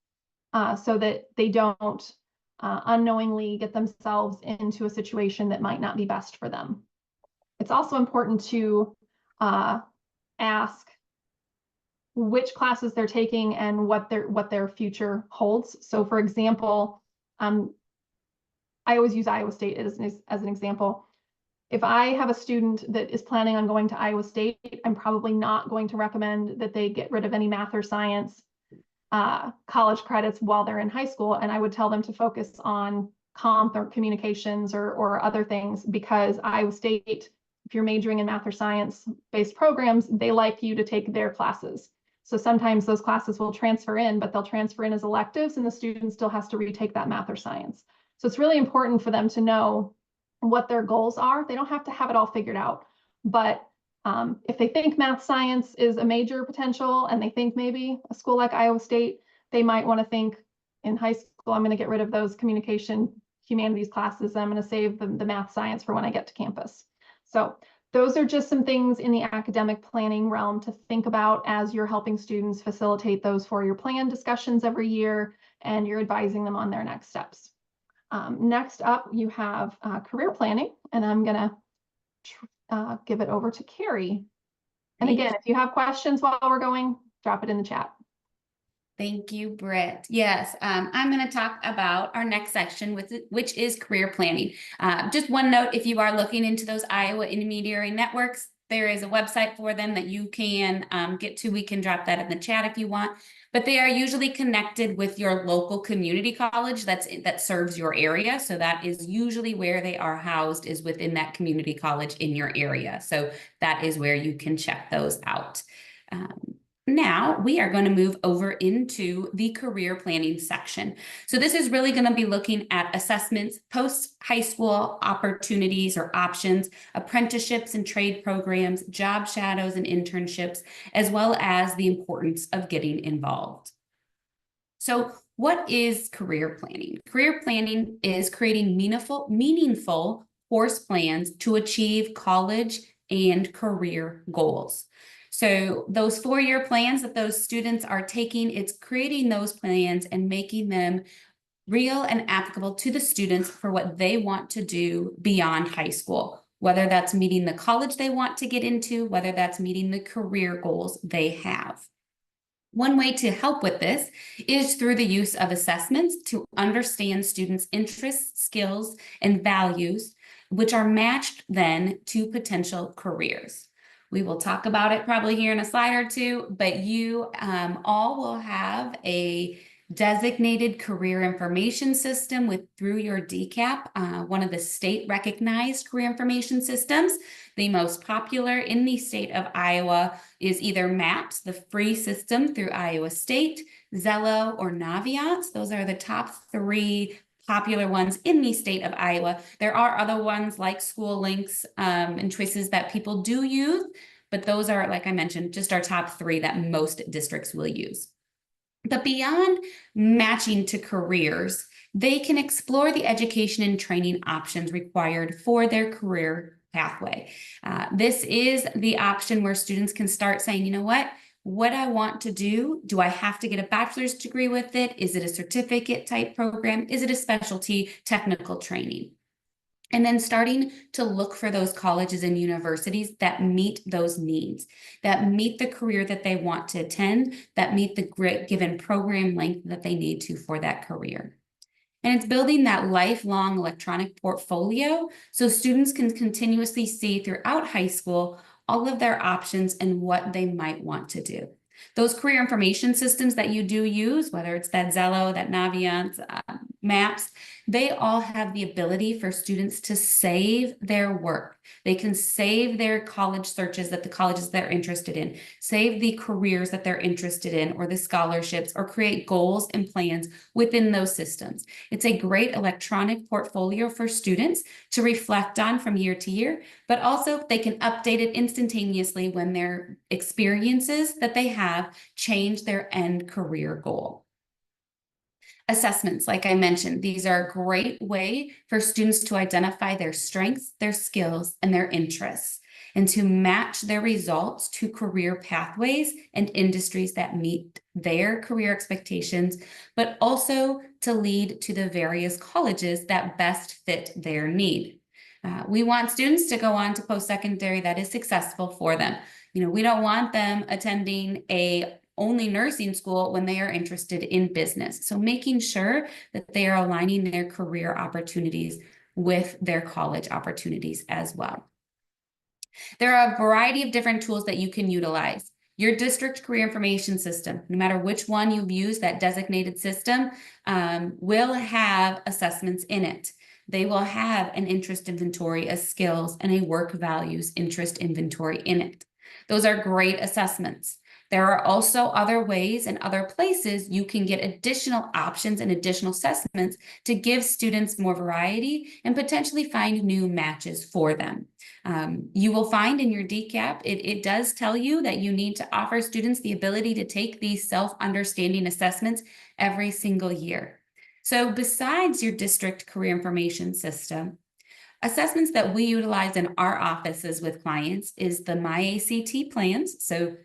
A: so that they don't unknowingly get themselves into a situation that might not be best for them. It's also important to ask which classes they're taking and what their future holds. So for example, I always use Iowa State as an example. If I have a student that is planning on going to Iowa State, I'm probably not going to recommend that they get rid of any math or science college credits while they're in high school. And I would tell them to focus on comp or communications or other things, because Iowa State, if you're majoring in math or science based programs, they like you to take their classes. So sometimes those classes will transfer in, but they'll transfer in as electives and the student still has to retake that math or science. So it's really important for them to know what their goals are. They don't have to have it all figured out, but if they think math science is a major potential and they think maybe a school like Iowa State, they might want to think in high school, I'm going to get rid of those communication humanities classes. I'm going to save the math science for when I get to campus. So those are just some things in the academic planning realm to think about as you're helping students facilitate those 4-year plan discussions every year and you're advising them on their next steps. Next up, you have career planning, and I'm going to give it over to Carrie. And again, if you have questions while we're going, drop it in the chat.
B: Thank you, Britt. Yes, I'm going to talk about our next section, which is career planning. Just one note, if you are looking into those Iowa intermediary networks, there is a website for them that you can get to. We can drop that in the chat if you want. But they are usually connected with your local community college that serves your area. So that is usually where they are housed, is within that community college in your area. So that is where you can check those out. Now we are going to move over into the career planning section. So this is really going to be looking at assessments, post-high school opportunities or options, apprenticeships and trade programs, job shadows and internships, as well as the importance of getting involved. So what is career planning? Career planning is creating meaningful course plans to achieve college and career goals. So those 4-year plans that those students are taking, it's creating those plans and making them real and applicable to the students for what they want to do beyond high school, whether that's meeting the college they want to get into, whether that's meeting the career goals they have. One way to help with this is through the use of assessments to understand students' interests, skills, and values, which are matched then to potential careers. We will talk about it probably here in a slide or two, but you all will have a designated career information system through your DCAP, one of the state recognized career information systems. The most popular in the state of Iowa is either MAPS, the free system through Iowa State, Zello, or Naviance. Those are the top 3 popular ones in the state of Iowa. There are other ones like School Links and Choices that people do use, but those are, like I mentioned, just our top 3 that most districts will use. But beyond matching to careers, they can explore the education and training options required for their career pathway. This is the option where students can start saying, you know what I want to do, do I have to get a bachelor's degree with it? Is it a certificate type program? Is it a specialty technical training? And then starting to look for those colleges and universities that meet those needs, that meet the career that they want to attend, that meet the given program length that they need to for that career. And it's building that lifelong electronic portfolio so students can continuously see throughout high school all of their options and what they might want to do. Those career information systems that you do use, whether it's that Zello, that Naviance, MAPS, they all have the ability for students to save their work. They can save their college searches at the colleges they're interested in, save the careers that they're interested in, or the scholarships, or create goals and plans within those systems. It's a great electronic portfolio for students to reflect on from year to year, but also they can update it instantaneously when their experiences that they have change their end career goal. Assessments, like I mentioned, these are a great way for students to identify their strengths, their skills, and their interests, and to match their results to career pathways and industries that meet their career expectations, but also to lead to the various colleges that best fit their need. We want students to go on to post-secondary that is successful for them. We don't want them attending only nursing school when they are interested in business. So making sure that they are aligning their career opportunities with their college opportunities as well. There are a variety of different tools that you can utilize. Your district career information system, no matter which one you've used, that designated system, will have assessments in it. They will have an interest inventory, a skills, and a work values interest inventory in it. Those are great assessments. There are also other ways and other places you can get additional options and additional assessments to give students more variety and potentially find new matches for them. You will find in your DCAP, it does tell you that you need to offer students the ability to take these self-understanding assessments every single year. So besides your district career information system, assessments that we utilize in our offices with clients is the MyACT plans. So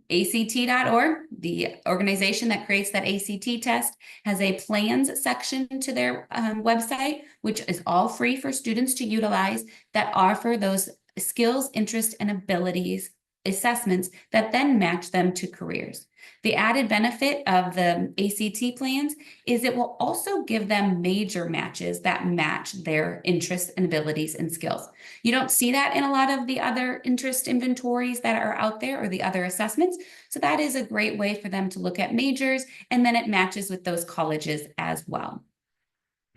B: ACT.org, the organization that creates that ACT test, has a plans section to their website, which is all free for students to utilize, that offer those skills, interests, and abilities assessments that then match them to careers. The added benefit of the ACT plans is it will also give them major matches that match their interests and abilities and skills. You don't see that in a lot of the other interest inventories that are out there or the other assessments. So that is a great way for them to look at majors, and then it matches with those colleges as well.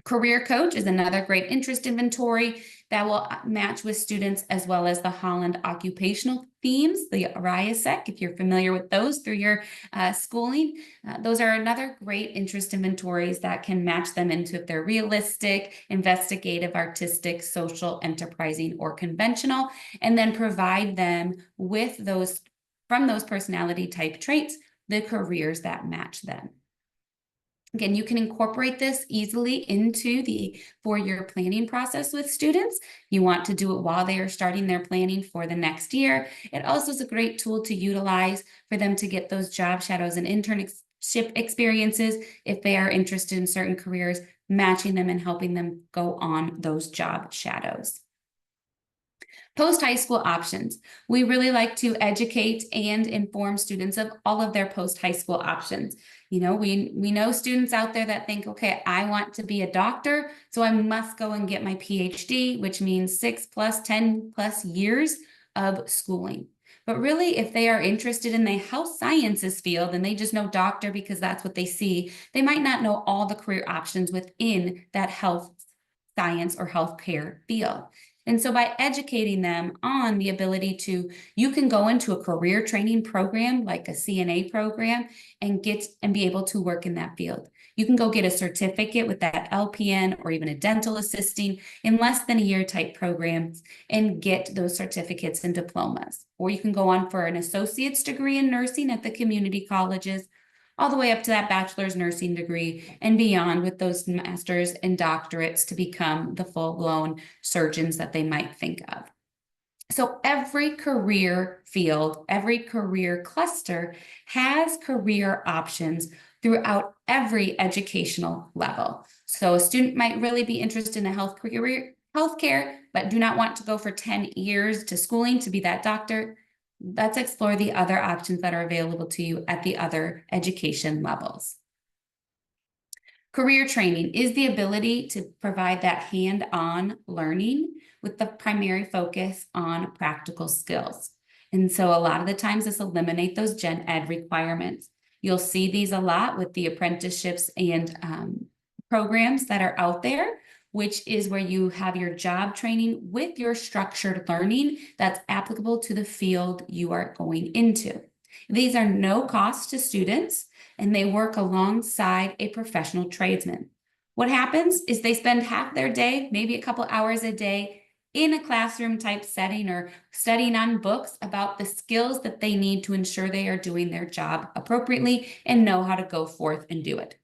B: Career Coach is another great interest inventory that will match with students, as well as the Holland occupational themes, the RIASEC, if you're familiar with those through your schooling. Those are another great interest inventories that can match them into if they're realistic, investigative, artistic, social, enterprising, or conventional, and then provide them with those, from those personality type traits, the careers that match them. Again, you can incorporate this easily into the four-year planning process with students. You want to do it while they are starting their planning for the next year. It also is a great tool to utilize for them to get those job shadows and internship experiences if they are interested in certain careers, matching them and helping them go on those job shadows. Post-high school options. We really like to educate and inform students of all of their post-high school options. We know students out there that think, okay, I want to be a doctor, so I must go and get my PhD, which means 6+, 10+ years of schooling. But really, if they are interested in the health sciences field and they just know doctor because that's what they see, they might not know all the career options within that health science or healthcare field. And so by educating them on the ability to, you can go into a career training program like a CNA program and be able to work in that field. You can go get a certificate with that LPN or even a dental assisting in less than a year type programs and get those certificates and diplomas. Or you can go on for an associate's degree in nursing at the community colleges, all the way up to that bachelor's nursing degree and beyond with those masters and doctorates to become the full-blown surgeons that they might think of. So every career field, every career cluster has career options throughout every educational level. So a student might really be interested in a healthcare, but do not want to go for 10 years to schooling to be that doctor. Let's explore the other options that are available to you at the other education levels. Career training is the ability to provide that hands-on learning with the primary focus on practical skills. And so a lot of the times this eliminates those gen ed requirements. You'll see these a lot with the apprenticeships and programs that are out there, which is where you have your job training with your structured learning that's applicable to the field you are going into. These are no cost to students, and they work alongside a professional tradesman. What happens is they spend half their day, maybe a couple hours a day, in a classroom type setting or studying on books about the skills that they need to ensure they are doing their job appropriately and know how to go forth and do it.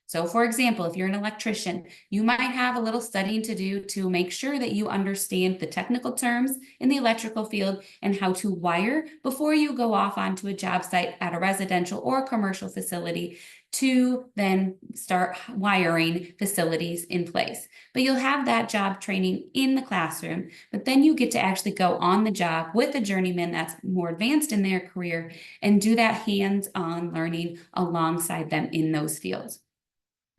B: So for example, if you're an electrician, you might have a little studying to do to make sure that you understand the technical terms in the electrical field and how to wire before you go off onto a job site at a residential or commercial facility to then start wiring facilities in place. But you'll have that job training in the classroom, but then you get to actually go on the job with a journeyman that's more advanced in their career and do that hands-on learning alongside them in those fields.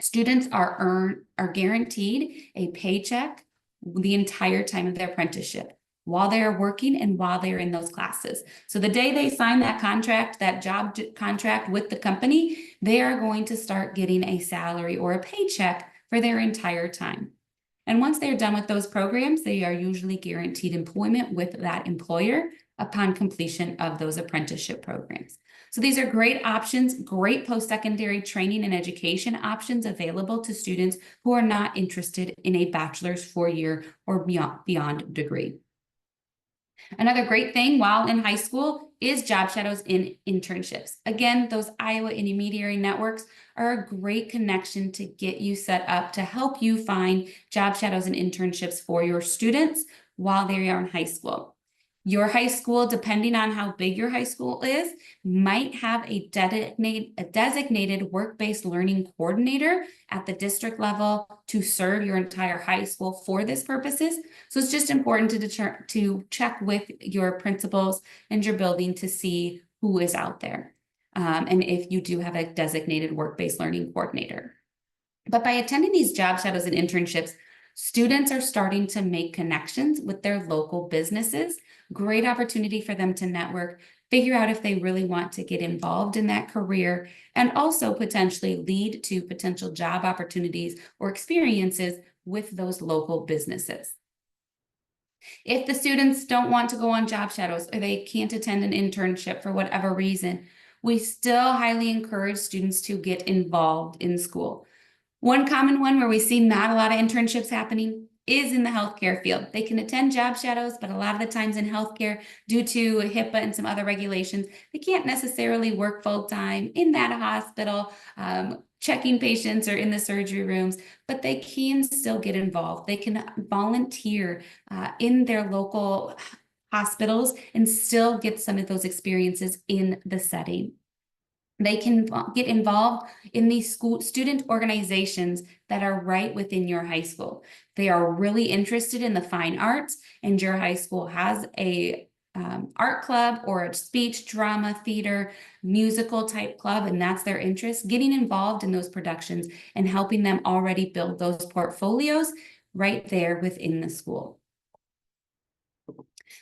B: Students are guaranteed a paycheck the entire time of their apprenticeship while they are working and while they're in those classes. So the day they sign that contract, that job contract with the company, they are going to start getting a salary or a paycheck for their entire time. And once they're done with those programs, they are usually guaranteed employment with that employer upon completion of those apprenticeship programs. So these are great options, great post-secondary training and education options available to students who are not interested in a bachelor's 4-year or beyond degree. Another great thing while in high school is job shadows in internships. Again, those Iowa intermediary networks are a great connection to get you set up to help you find job shadows and internships for your students while they are in high school. Your high school, depending on how big your high school is, might have a designated work-based learning coordinator at the district level to serve your entire high school for this purposes. So it's just important to check with your principals and your building to see who is out there. And if you do have a designated work-based learning coordinator. But by attending these job shadows and internships, students are starting to make connections with their local businesses. Great opportunity for them to network, figure out if they really want to get involved in that career, and also potentially lead to potential job opportunities or experiences with those local businesses. If the students don't want to go on job shadows or they can't attend an internship for whatever reason, we still highly encourage students to get involved in school. One common one where we see not a lot of internships happening is in the healthcare field. They can attend job shadows, but a lot of the times in healthcare, due to HIPAA and some other regulations, they can't necessarily work full-time in that hospital, checking patients or in the surgery rooms, but they can still get involved. They can volunteer in their local hospitals and still get some of those experiences in the setting. They can get involved in these student organizations that are right within your high school. They are really interested in the fine arts, and your high school has a art club or a speech, drama, theater, musical type club, and that's their interest. Getting involved in those productions and helping them already build those portfolios right there within the school.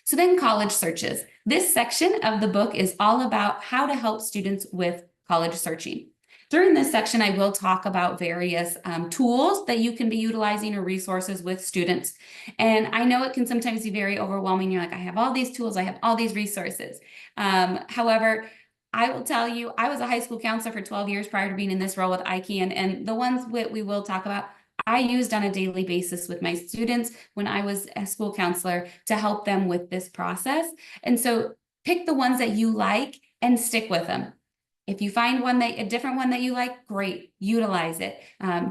B: So then college searches. This section of the book is all about how to help students with college searching. During this section, I will talk about various tools that you can be utilizing or resources with students. And I know it can sometimes be very overwhelming. You're like, I have all these tools, I have all these resources. However, I will tell you, I was a high school counselor for 12 years prior to being in this role with ICANN, and the ones we will talk about, I used on a daily basis with my students when I was a school counselor to help them with this process. And so pick the ones that you like and stick with them. If you find a different one that you like, great, utilize it.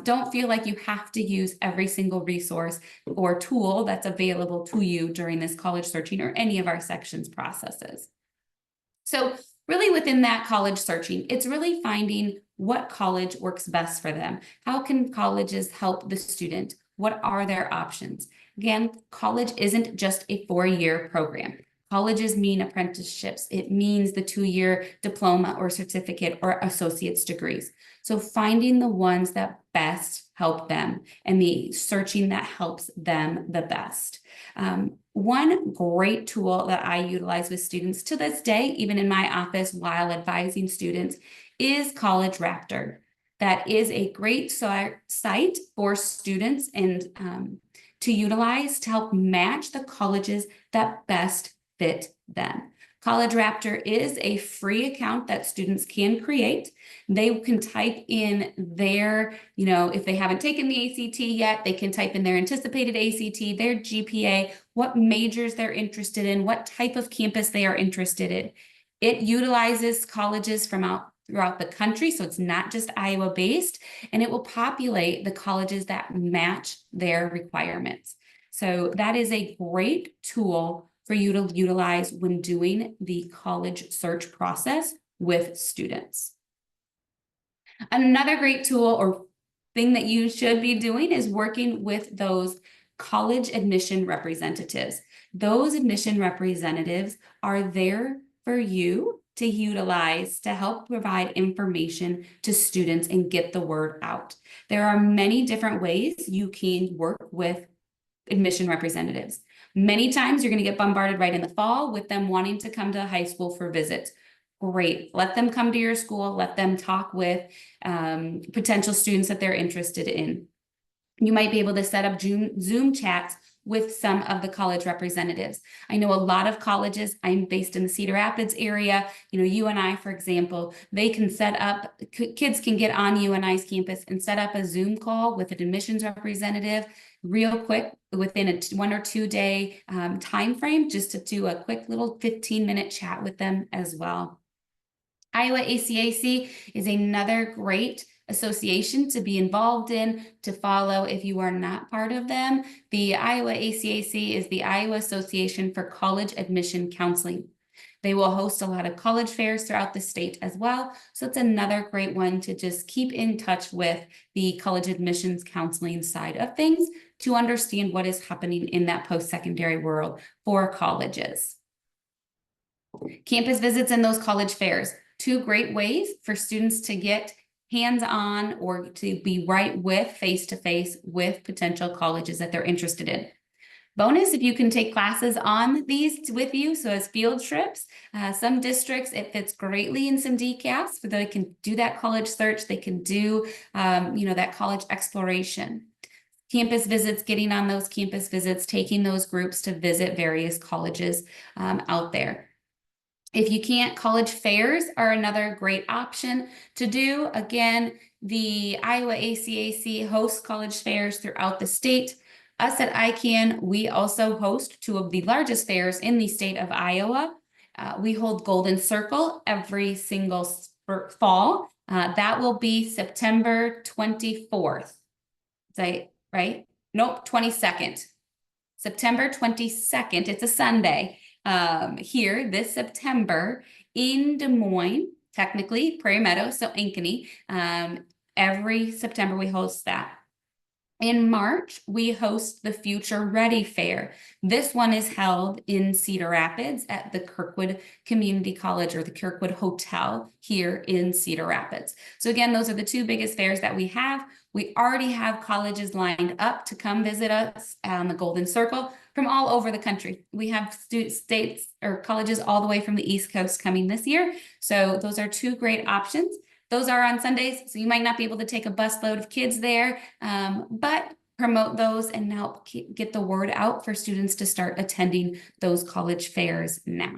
B: Don't feel like you have to use every single resource or tool that's available to you during this college searching or any of our sections processes. So really within that college searching, it's really finding what college works best for them. How can colleges help the student? What are their options? Again, college isn't just a 4-year program. Colleges mean apprenticeships. It means the 2-year diploma or certificate or associate's degrees. So finding the ones that best help them and the searching that helps them the best. One great tool that I utilize with students to this day, even in my office while advising students, is College Raptor. That is a great site for students and to utilize to help match the colleges that best fit them. College Raptor is a free account that students can create. They can type in their, if they haven't taken the ACT yet, they can type in their anticipated ACT, their GPA, what majors they're interested in, what type of campus they are interested in. It utilizes colleges from throughout the country, so it's not just Iowa-based, and it will populate the colleges that match their requirements. So that is a great tool for you to utilize when doing the college search process with students. Another great tool or thing that you should be doing is working with those college admission representatives. Those admission representatives are there for you to utilize to help provide information to students and get the word out. There are many different ways you can work with admission representatives. Many times you're going to get bombarded right in the fall with them wanting to come to high school for visits. Great. Let them come to your school. Let them talk with potential students that they're interested in. You might be able to set up Zoom chats with some of the college representatives. I know a lot of colleges, I'm based in the Cedar Rapids area, UNI, for example, they can set up, kids can get on UNI's campus and set up a Zoom call with an admissions representative real quick within a 1 or 2 day time frame, just to do a quick little 15-minute chat with them as well. Iowa ACAC is another great association to be involved in, to follow if you are not part of them. The Iowa ACAC is the Iowa Association for College Admission Counseling. They will host a lot of college fairs throughout the state as well. So it's another great one to just keep in touch with the college admissions counseling side of things to understand what is happening in that post-secondary world for colleges. Campus visits and those college fairs. 2 great ways for students to get hands-on or to be right with face-to-face with potential colleges that they're interested in. Bonus if you can take classes on these with you, so as field trips. Some districts, it fits greatly in some DCAS, so they can do that college search, they can do that college exploration. Campus visits, getting on those campus visits, taking those groups to visit various colleges out there. If you can't, college fairs are another great option to do. Again, the Iowa ACAC hosts college fairs throughout the state. Us at ICANN, we also host 2 of the largest fairs in the state of Iowa. We hold Golden Circle every single fall. That will be September 24th. Is that right? Nope, 22nd. September 22nd, it's a Sunday. Here this September in Des Moines, technically Prairie Meadows, so Ankeny. Every September we host that. In March, we host the Future Ready Fair. This one is held in Cedar Rapids at the Kirkwood Community College or the Kirkwood Hotel here in Cedar Rapids. So again, those are the 2 biggest fairs that we have. We already have colleges lined up to come visit us on the Golden Circle. from all over the country. We have states or colleges all the way from the East Coast coming this year. So those are two great options. Those are on Sundays, so you might not be able to take a busload of kids there, but promote those and help get the word out for students to start attending those college fairs now.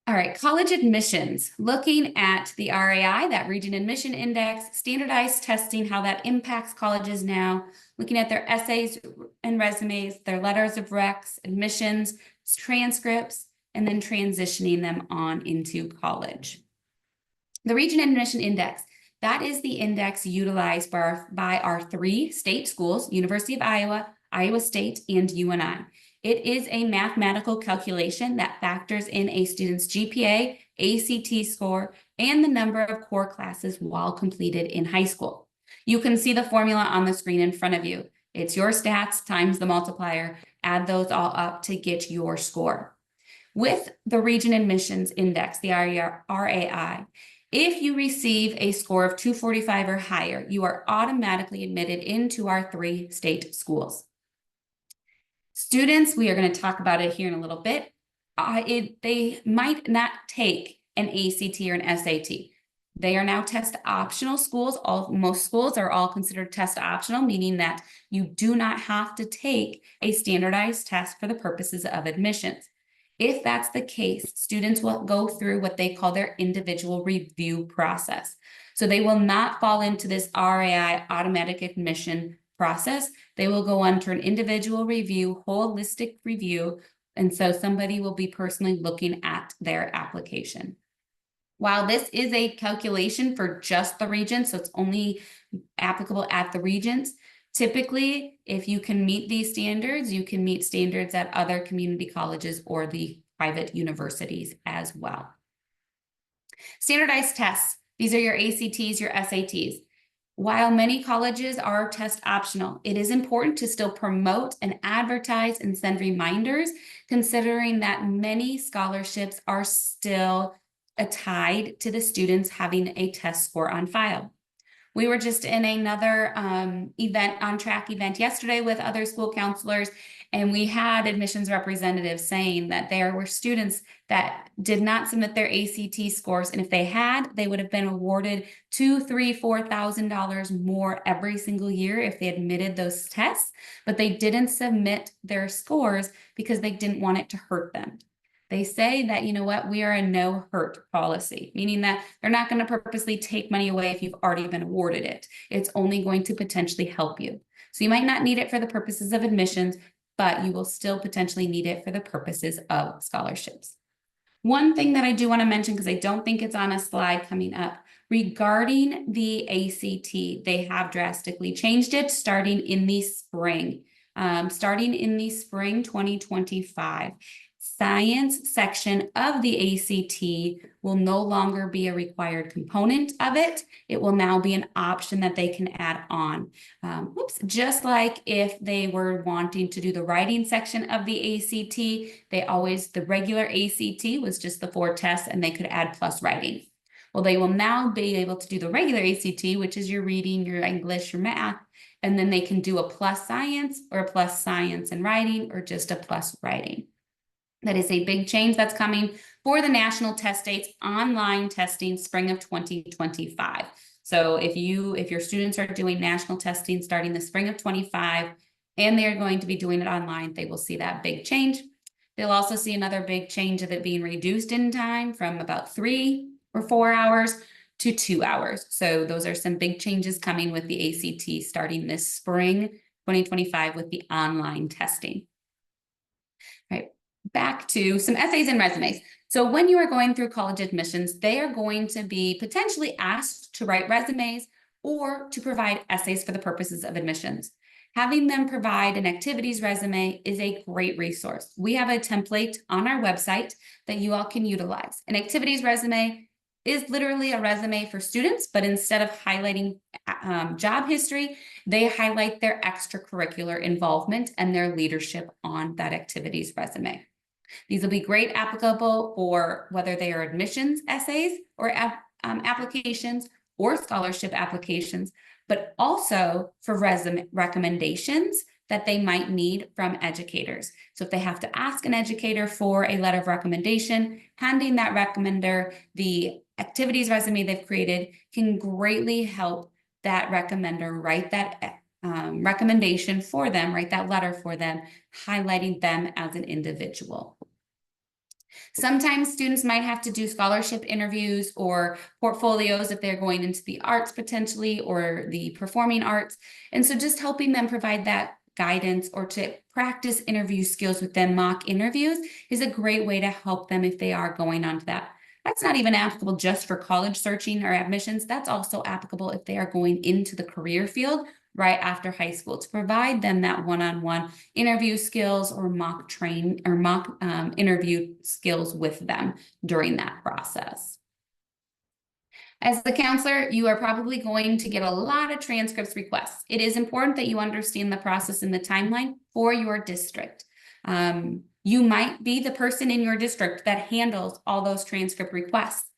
B: All right, college admissions, looking at the RAI, that Region Admission Index, standardized testing, how that impacts colleges now, looking at their essays and resumes, their letters of recs, admissions, transcripts, and then transitioning them on into college. The Region Admission Index, that is the index utilized by our three state schools, University of Iowa, Iowa State, and UNI. It is a mathematical calculation that factors in a student's GPA, ACT score, and the number of core classes while completed in high school. You can see the formula on the screen in front of you. It's your stats times the multiplier. Add those all up to get your score. With the Region Admissions Index, the RAI, if you receive a score of 245 or higher, you are automatically admitted into our three state schools. Students, we are going to talk about it here in a little bit. They might not take an ACT or an SAT. They are now test optional schools. Most schools are all considered test optional, meaning that you do not have to take a standardized test for the purposes of admissions. If that's the case, students will go through what they call their individual review process. So they will not fall into this RAI automatic admission process. They will go under an individual review, holistic review, and so somebody will be personally looking at their application. While this is a calculation for just the region, so it's only applicable at the regions, typically, if you can meet these standards, you can meet standards at other community colleges or the private universities as well. Standardized tests. These are your ACTs, your SATs. While many colleges are test optional, it is important to still promote and advertise and send reminders, considering that many scholarships are still tied to the students having a test score on file. We were just in another on-track event yesterday with other school counselors, and we had admissions representatives saying that there were students that did not submit their ACT scores, and if they had, they would have been awarded $2,000, $3,000, $4,000 more every single year if they admitted those tests, but they didn't submit their scores because they didn't want it to hurt them. They say that, you know what, we are a no hurt policy, meaning that they're not going to purposely take money away if you've already been awarded it. It's only going to potentially help you. So you might not need it for the purposes of admissions, but you will still potentially need it for the purposes of scholarships. One thing that I do want to mention, because I don't think it's on a slide coming up, regarding the ACT, they have drastically changed it starting in the spring. Starting in the spring 2025. Science section of the ACT will no longer be a required component of it. It will now be an option that they can add on. Just like if they were wanting to do the writing section of the ACT, the regular ACT was just the 4 tests and they could add plus writing. Well, they will now be able to do the regular ACT, which is your reading, your English, your math, and then they can do a plus science or a plus science and writing or just a plus writing. That is a big change that's coming for the national test dates, online testing spring of 2025. So if your students are doing national testing starting the spring of 25 and they're going to be doing it online, they will see that big change. They'll also see another big change of it being reduced in time from about 3 or 4 hours to 2 hours. So those are some big changes coming with the ACT starting this spring 2025 with the online testing. All right. Back to some essays and resumes. So when you are going through college admissions, they are going to be potentially asked to write resumes or to provide essays for the purposes of admissions. Having them provide an activities resume is a great resource. We have a template on our website that you all can utilize. An activities resume is literally a resume for students, but instead of highlighting job history, they highlight their extracurricular involvement and their leadership on that activities resume. These will be great applicable for whether they are admissions essays or applications or scholarship applications, but also for resume recommendations that they might need from educators. So if they have to ask an educator for a letter of recommendation, handing that recommender the activities resume they've created can greatly help that recommender write that recommendation for them, write that letter for them, highlighting them as an individual. Sometimes students might have to do scholarship interviews or portfolios if they're going into the arts potentially, or the performing arts. And so just helping them provide that guidance or to practice interview skills with them, mock interviews, is a great way to help them if they are going on to that. That's not even applicable just for college searching or admissions. That's also applicable if they are going into the career field right after high school, to provide them that one-on-one interview skills or mock interview skills with them during that process. As the counselor, you are probably going to get a lot of transcripts requests. It is important that you understand the process and the timeline for your district. You might be the person in your district that handles all those transcript requests,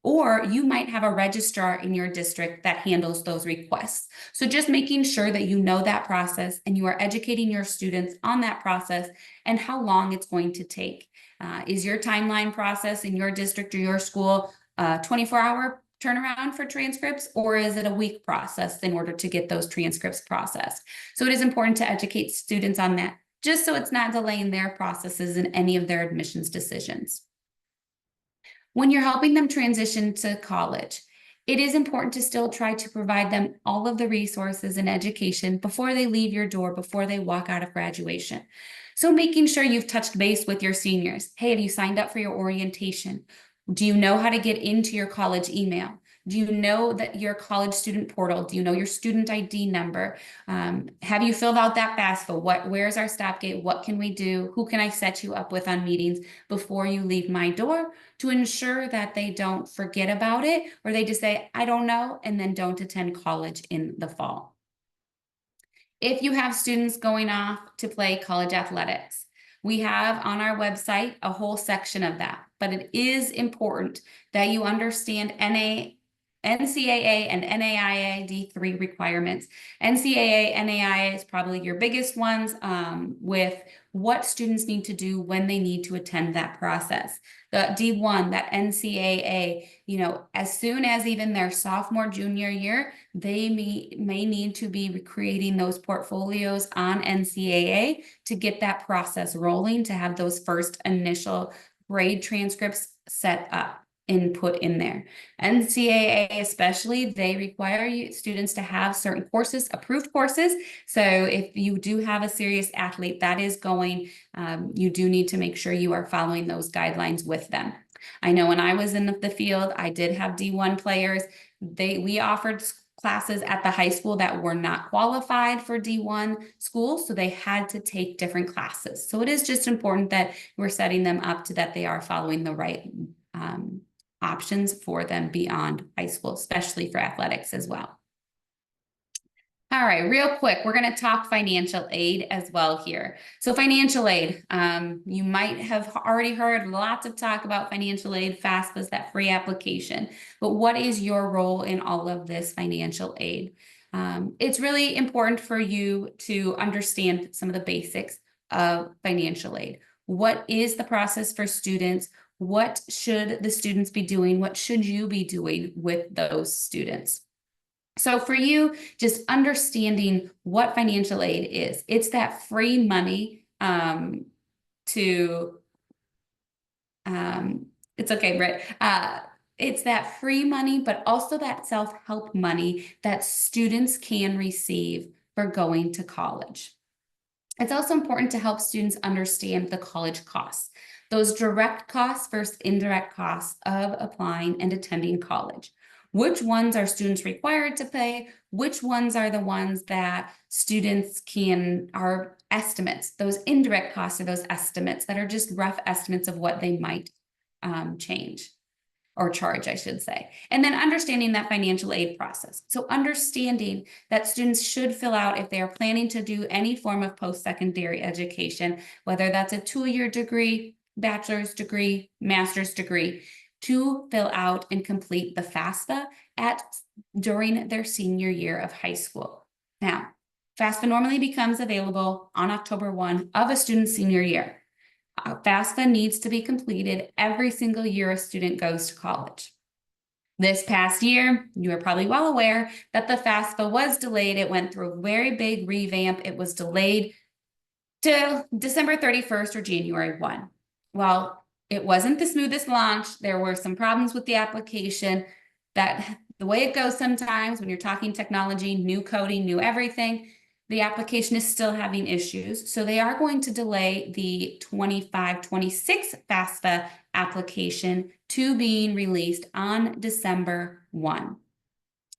B: or you might have a registrar in your district that handles those requests. So just making sure that you know that process and you are educating your students on that process and how long it's going to take. Is your timeline process in your district or your school 24-hour turnaround for transcripts, or is it a week process in order to get those transcripts processed? So it is important to educate students on that, just so it's not delaying their processes in any of their admissions decisions. When you're helping them transition to college, it is important to still try to provide them all of the resources and education before they leave your door, before they walk out of graduation. So making sure you've touched base with your seniors. Hey, have you signed up for your orientation? Do you know how to get into your college email? Do you know that your college student portal? Do you know your student ID number? Have you filled out that FAFSA? Where's our stop gate? What can we do? Who can I set you up with on meetings before you leave my door, to ensure that they don't forget about it, or they just say, I don't know, and then don't attend college in the fall. If you have students going off to play college athletics, we have on our website a whole section of that, but it is important that you understand NCAA and NAIA D3 requirements. NCAA, NAIA is probably your biggest ones, with what students need to do when they need to attend that process. The D1, that NCAA, as soon as even their sophomore, junior year, they may need to be creating those portfolios on NCAA to get that process rolling, to have those first initial grade transcripts set up and put in there. NCAA especially, they require students to have certain courses, approved courses. So if you do have a serious athlete that is going, you do need to make sure you are following those guidelines with them. I know when I was in the field, I did have D1 players. We offered classes at the high school that were not qualified for D1 schools, so they had to take different classes. So it is just important that we're setting them up to that they are following the right options for them beyond high school, especially for athletics as well. All right, real quick, we're going to talk financial aid as well here. So financial aid, you might have already heard lots of talk about financial aid, FAFSA, that free application, but what is your role in all of this financial aid? It's really important for you to understand some of the basics of financial aid. What is the process for students? What should the students be doing? What should you be doing with those students? So for you, just understanding what financial aid is, it's that free money it's okay, Britt. It's that free money, but also that self-help money that students can receive for going to college. It's also important to help students understand the college costs, those direct costs versus indirect costs of applying and attending college. Which ones are students required to pay? Which ones are the ones that students are estimates? Those indirect costs are those estimates that are just rough estimates of what they might change or charge, I should say. And then understanding that financial aid process. So understanding that students should fill out, if they are planning to do any form of post-secondary education, whether that's a 2-year degree, bachelor's degree, master's degree, to fill out and complete the FAFSA during their senior year of high school. Now, FAFSA normally becomes available on October 1 of a student's senior year. FAFSA needs to be completed every single year a student goes to college. This past year, you are probably well aware that the FAFSA was delayed. It went through a very big revamp. It was delayed to December 31st or January 1. Well, it wasn't the smoothest launch. There were some problems with the application. That the way it goes sometimes when you're talking technology, new coding, new everything, the application is still having issues. So they are going to delay the 25-26 FAFSA application to being released on December 1.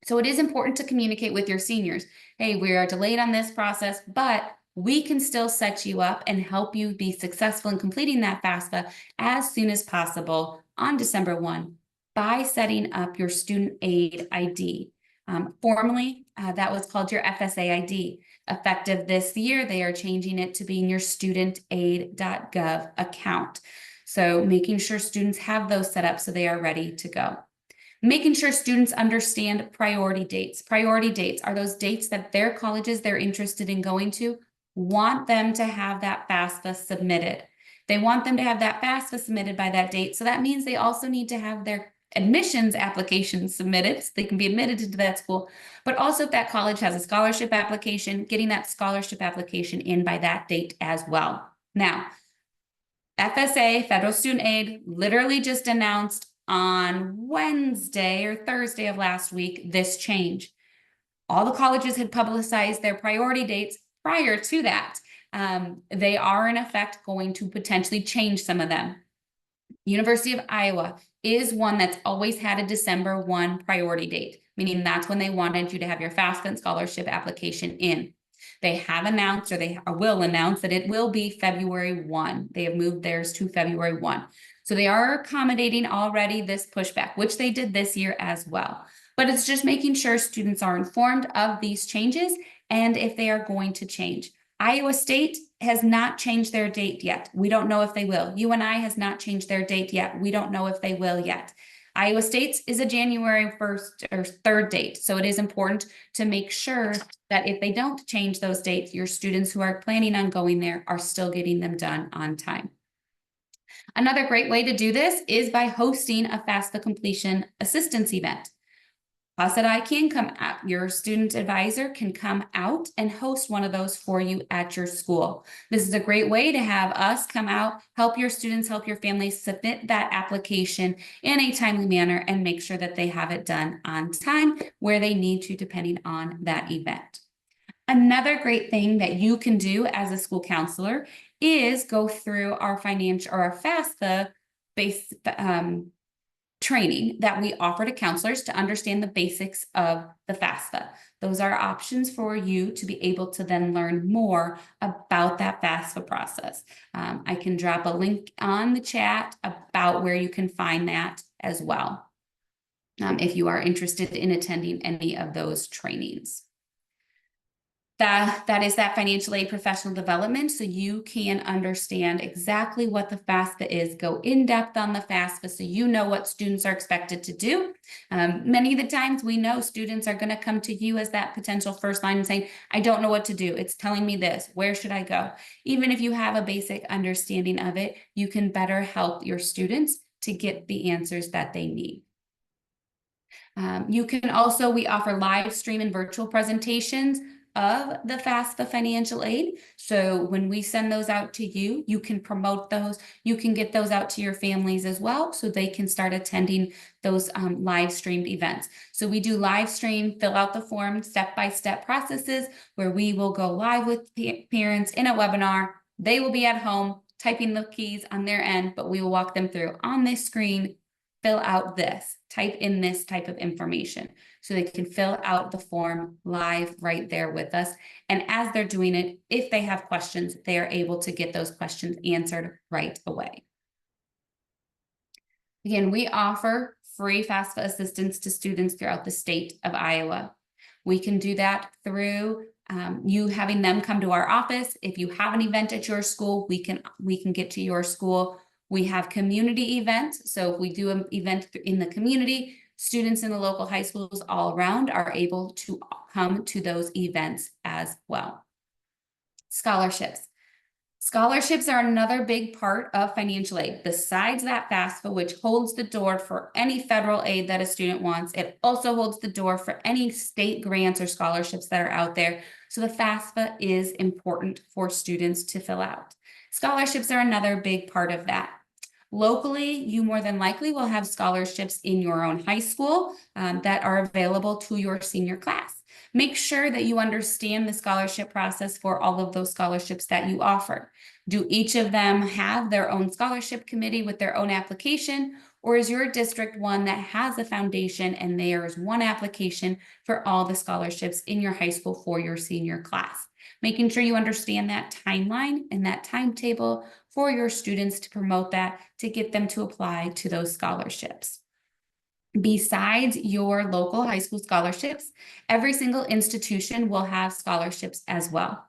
B: So it is important to communicate with your seniors. Hey, we are delayed on this process, but we can still set you up and help you be successful in completing that FAFSA as soon as possible on December 1 by setting up your student aid ID. Formerly, that was called your FSA ID. Effective this year, they are changing it to being your studentaid.gov account. So making sure students have those set up so they are ready to go. Making sure students understand priority dates. Priority dates are those dates that their colleges they're interested in going to want them to have that FAFSA submitted. They want them to have that FAFSA submitted by that date. So that means they also need to have their admissions applications submitted so they can be admitted into that school. But also if that college has a scholarship application, getting that scholarship application in by that date as well. Now, FSA, Federal Student Aid, literally just announced on Wednesday or Thursday of last week this change. All the colleges had publicized their priority dates prior to that. They are in effect going to potentially change some of them. University of Iowa is one that's always had a December 1 priority date, meaning that's when they wanted you to have your FAFSA and scholarship application in. They have announced, or they will announce, that it will be February 1. They have moved theirs to February 1. So they are accommodating already this pushback, which they did this year as well. But it's just making sure students are informed of these changes and if they are going to change. Iowa State has not changed their date yet. We don't know if they will. UNI has not changed their date yet. We don't know if they will yet. Iowa State's is a January 1st or 3rd date. So it is important to make sure that if they don't change those dates, your students who are planning on going there are still getting them done on time. Another great way to do this is by hosting a FAFSA completion assistance event. Us at I can come out, your student advisor can come out and host one of those for you at your school. This is a great way to have us come out, help your students, help your families submit that application in a timely manner and make sure that they have it done on time where they need to, depending on that event. Another great thing that you can do as a school counselor is go through our financial or our FAFSA based training that we offer to counselors to understand the basics of the FAFSA. Those are options for you to be able to then learn more about that FAFSA process. I can drop a link on the chat about where you can find that as well, if you are interested in attending any of those trainings. That is that financial aid professional development, so you can understand exactly what the FAFSA is, go in depth on the FAFSA so you know what students are expected to do. Many of the times we know students are going to come to you as that potential first line and saying, I don't know what to do. It's telling me this. Where should I go? Even if you have a basic understanding of it, you can better help your students to get the answers that they need. You can also, we offer live stream and virtual presentations of the FAFSA financial aid. So when we send those out to you, you can promote those. You can get those out to your families as well so they can start attending those live streamed events. So we do live stream, fill out the form, step-by-step processes where we will go live with parents in a webinar. They will be at home typing the keys on their end, but we will walk them through on this screen. Fill out this, type in this type of information so they can fill out the form live right there with us. And as they're doing it, if they have questions, they are able to get those questions answered right away. Again, we offer free FAFSA assistance to students throughout the state of Iowa. We can do that through you having them come to our office. If you have an event at your school, we can get to your school. We have community events. So if we do an event in the community, Students in the local high schools all around are able to come to those events as well. Scholarships. Scholarships are another big part of financial aid. Besides that FAFSA, which holds the door for any federal aid that a student wants, it also holds the door for any state grants or scholarships that are out there. So the FAFSA is important for students to fill out. Scholarships are another big part of that. Locally, you more than likely will have scholarships in your own high school that are available to your senior class. Make sure that you understand the scholarship process for all of those scholarships that you offer. Do each of them have their own scholarship committee with their own application, or is your district one that has a foundation and there is one application for all the scholarships in your high school for your senior class? Making sure you understand that timeline and that timetable for your students to promote that, to get them to apply to those scholarships. Besides your local high school scholarships, every single institution will have scholarships as well.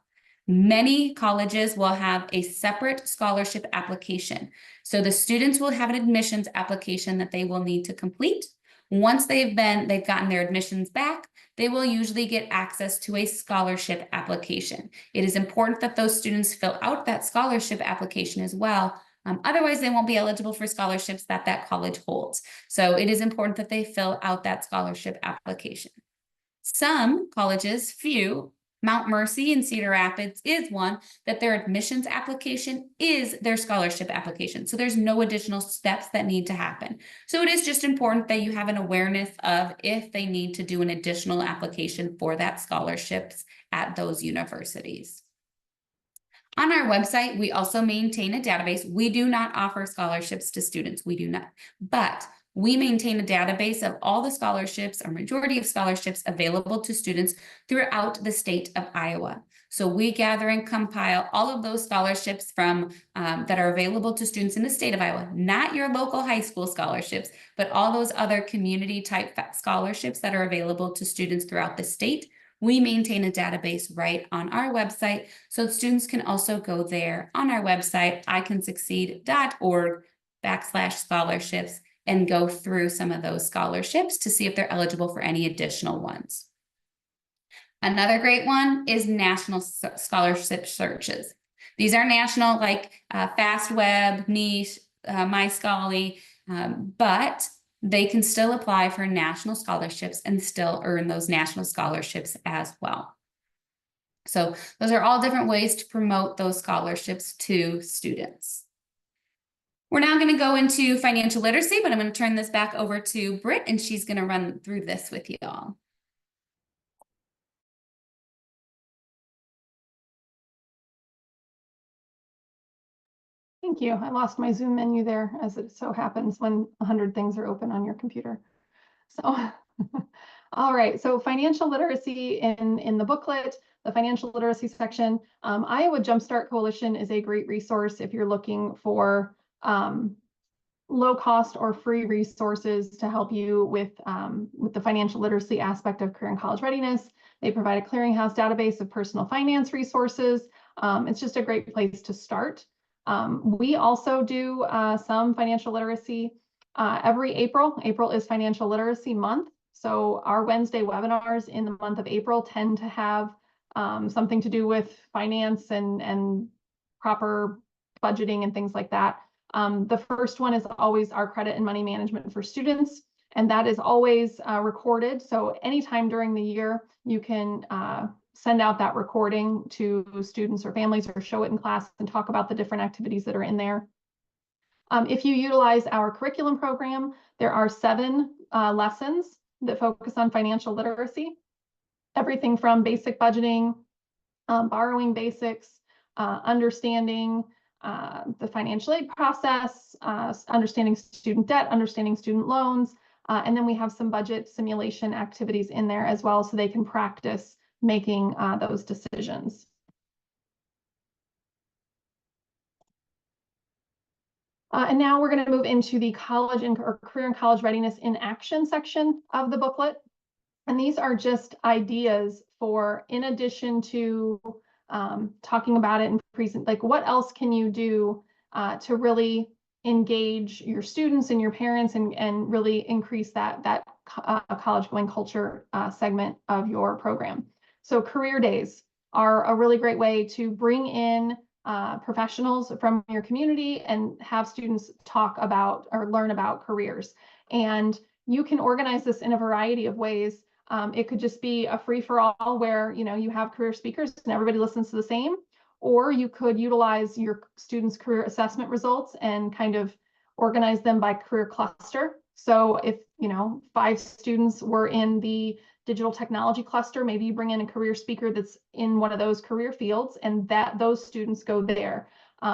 B: Many colleges will have a separate scholarship application. So the students will have an admissions application that they will need to complete. Once they've gotten their admissions back, they will usually get access to a scholarship application. It is important that those students fill out that scholarship application as well. Otherwise, they won't be eligible for scholarships that that college holds. So it is important that they fill out that scholarship application. Some colleges, few, Mount Mercy and Cedar Rapids is one, that their admissions application is their scholarship application. So there's no additional steps that need to happen. So it is just important that you have an awareness of if they need to do an additional application for that scholarships at those universities. On our website, we also maintain a database. We do not offer scholarships to students. We do not, but we maintain a database of all the scholarships or majority of scholarships available to students throughout the state of Iowa. So we gather and compile all of those scholarships from that are available to students in the state of Iowa, not your local high school scholarships, but all those other community type scholarships that are available to students throughout the state. We maintain a database right on our website, so students can also go there on our website, icansucceed.org/scholarships, and go through some of those scholarships to see if they're eligible for any additional ones. Another great one is national scholarship searches. These are national, like FastWeb, Niche, MyScholarly, but they can still apply for national scholarships and still earn those national scholarships as well. So those are all different ways to promote those scholarships to students. We're now going to go into financial literacy, but I'm going to turn this back over to Britt, and she's going to run through this with you all.
A: Thank you. I lost my Zoom menu there, as it so happens when 100 things are open on your computer. So, all right. So financial literacy in the booklet, the financial literacy section, Iowa Jumpstart Coalition is a great resource if you're looking for low cost or free resources to help you with the financial literacy aspect of career and college readiness. They provide a clearinghouse database of personal finance resources. It's just a great place to start. We also do some financial literacy every April. April is Financial Literacy Month. So our Wednesday webinars in the month of April tend to have something to do with finance and proper budgeting and things like that. The first one is always our credit and money management for students, and that is always recorded. So anytime during the year, you can send out that recording to students or families or show it in class and talk about the different activities that are in there. If you utilize our curriculum program, there are 7 lessons that focus on financial literacy. Everything from basic budgeting, borrowing basics, understanding the financial aid process, understanding student debt, understanding student loans, and then we have some budget simulation activities in there as well, so they can practice making those decisions. And now we're going to move into the college or career and college readiness in action section of the booklet. And these are just ideas for, in addition to talking about it in present, like what else can you do to really engage your students and your parents and really increase that college going culture segment of your program. So career days are a really great way to bring in professionals from your community and have students talk about or learn about careers. And you can organize this in a variety of ways. It could just be a free-for-all where you have career speakers and everybody listens to the same, or you could utilize your students' career assessment results and kind of organize them by career cluster. So if 5 students were in the digital technology cluster, maybe you bring in a career speaker that's in one of those career fields, and those students go there.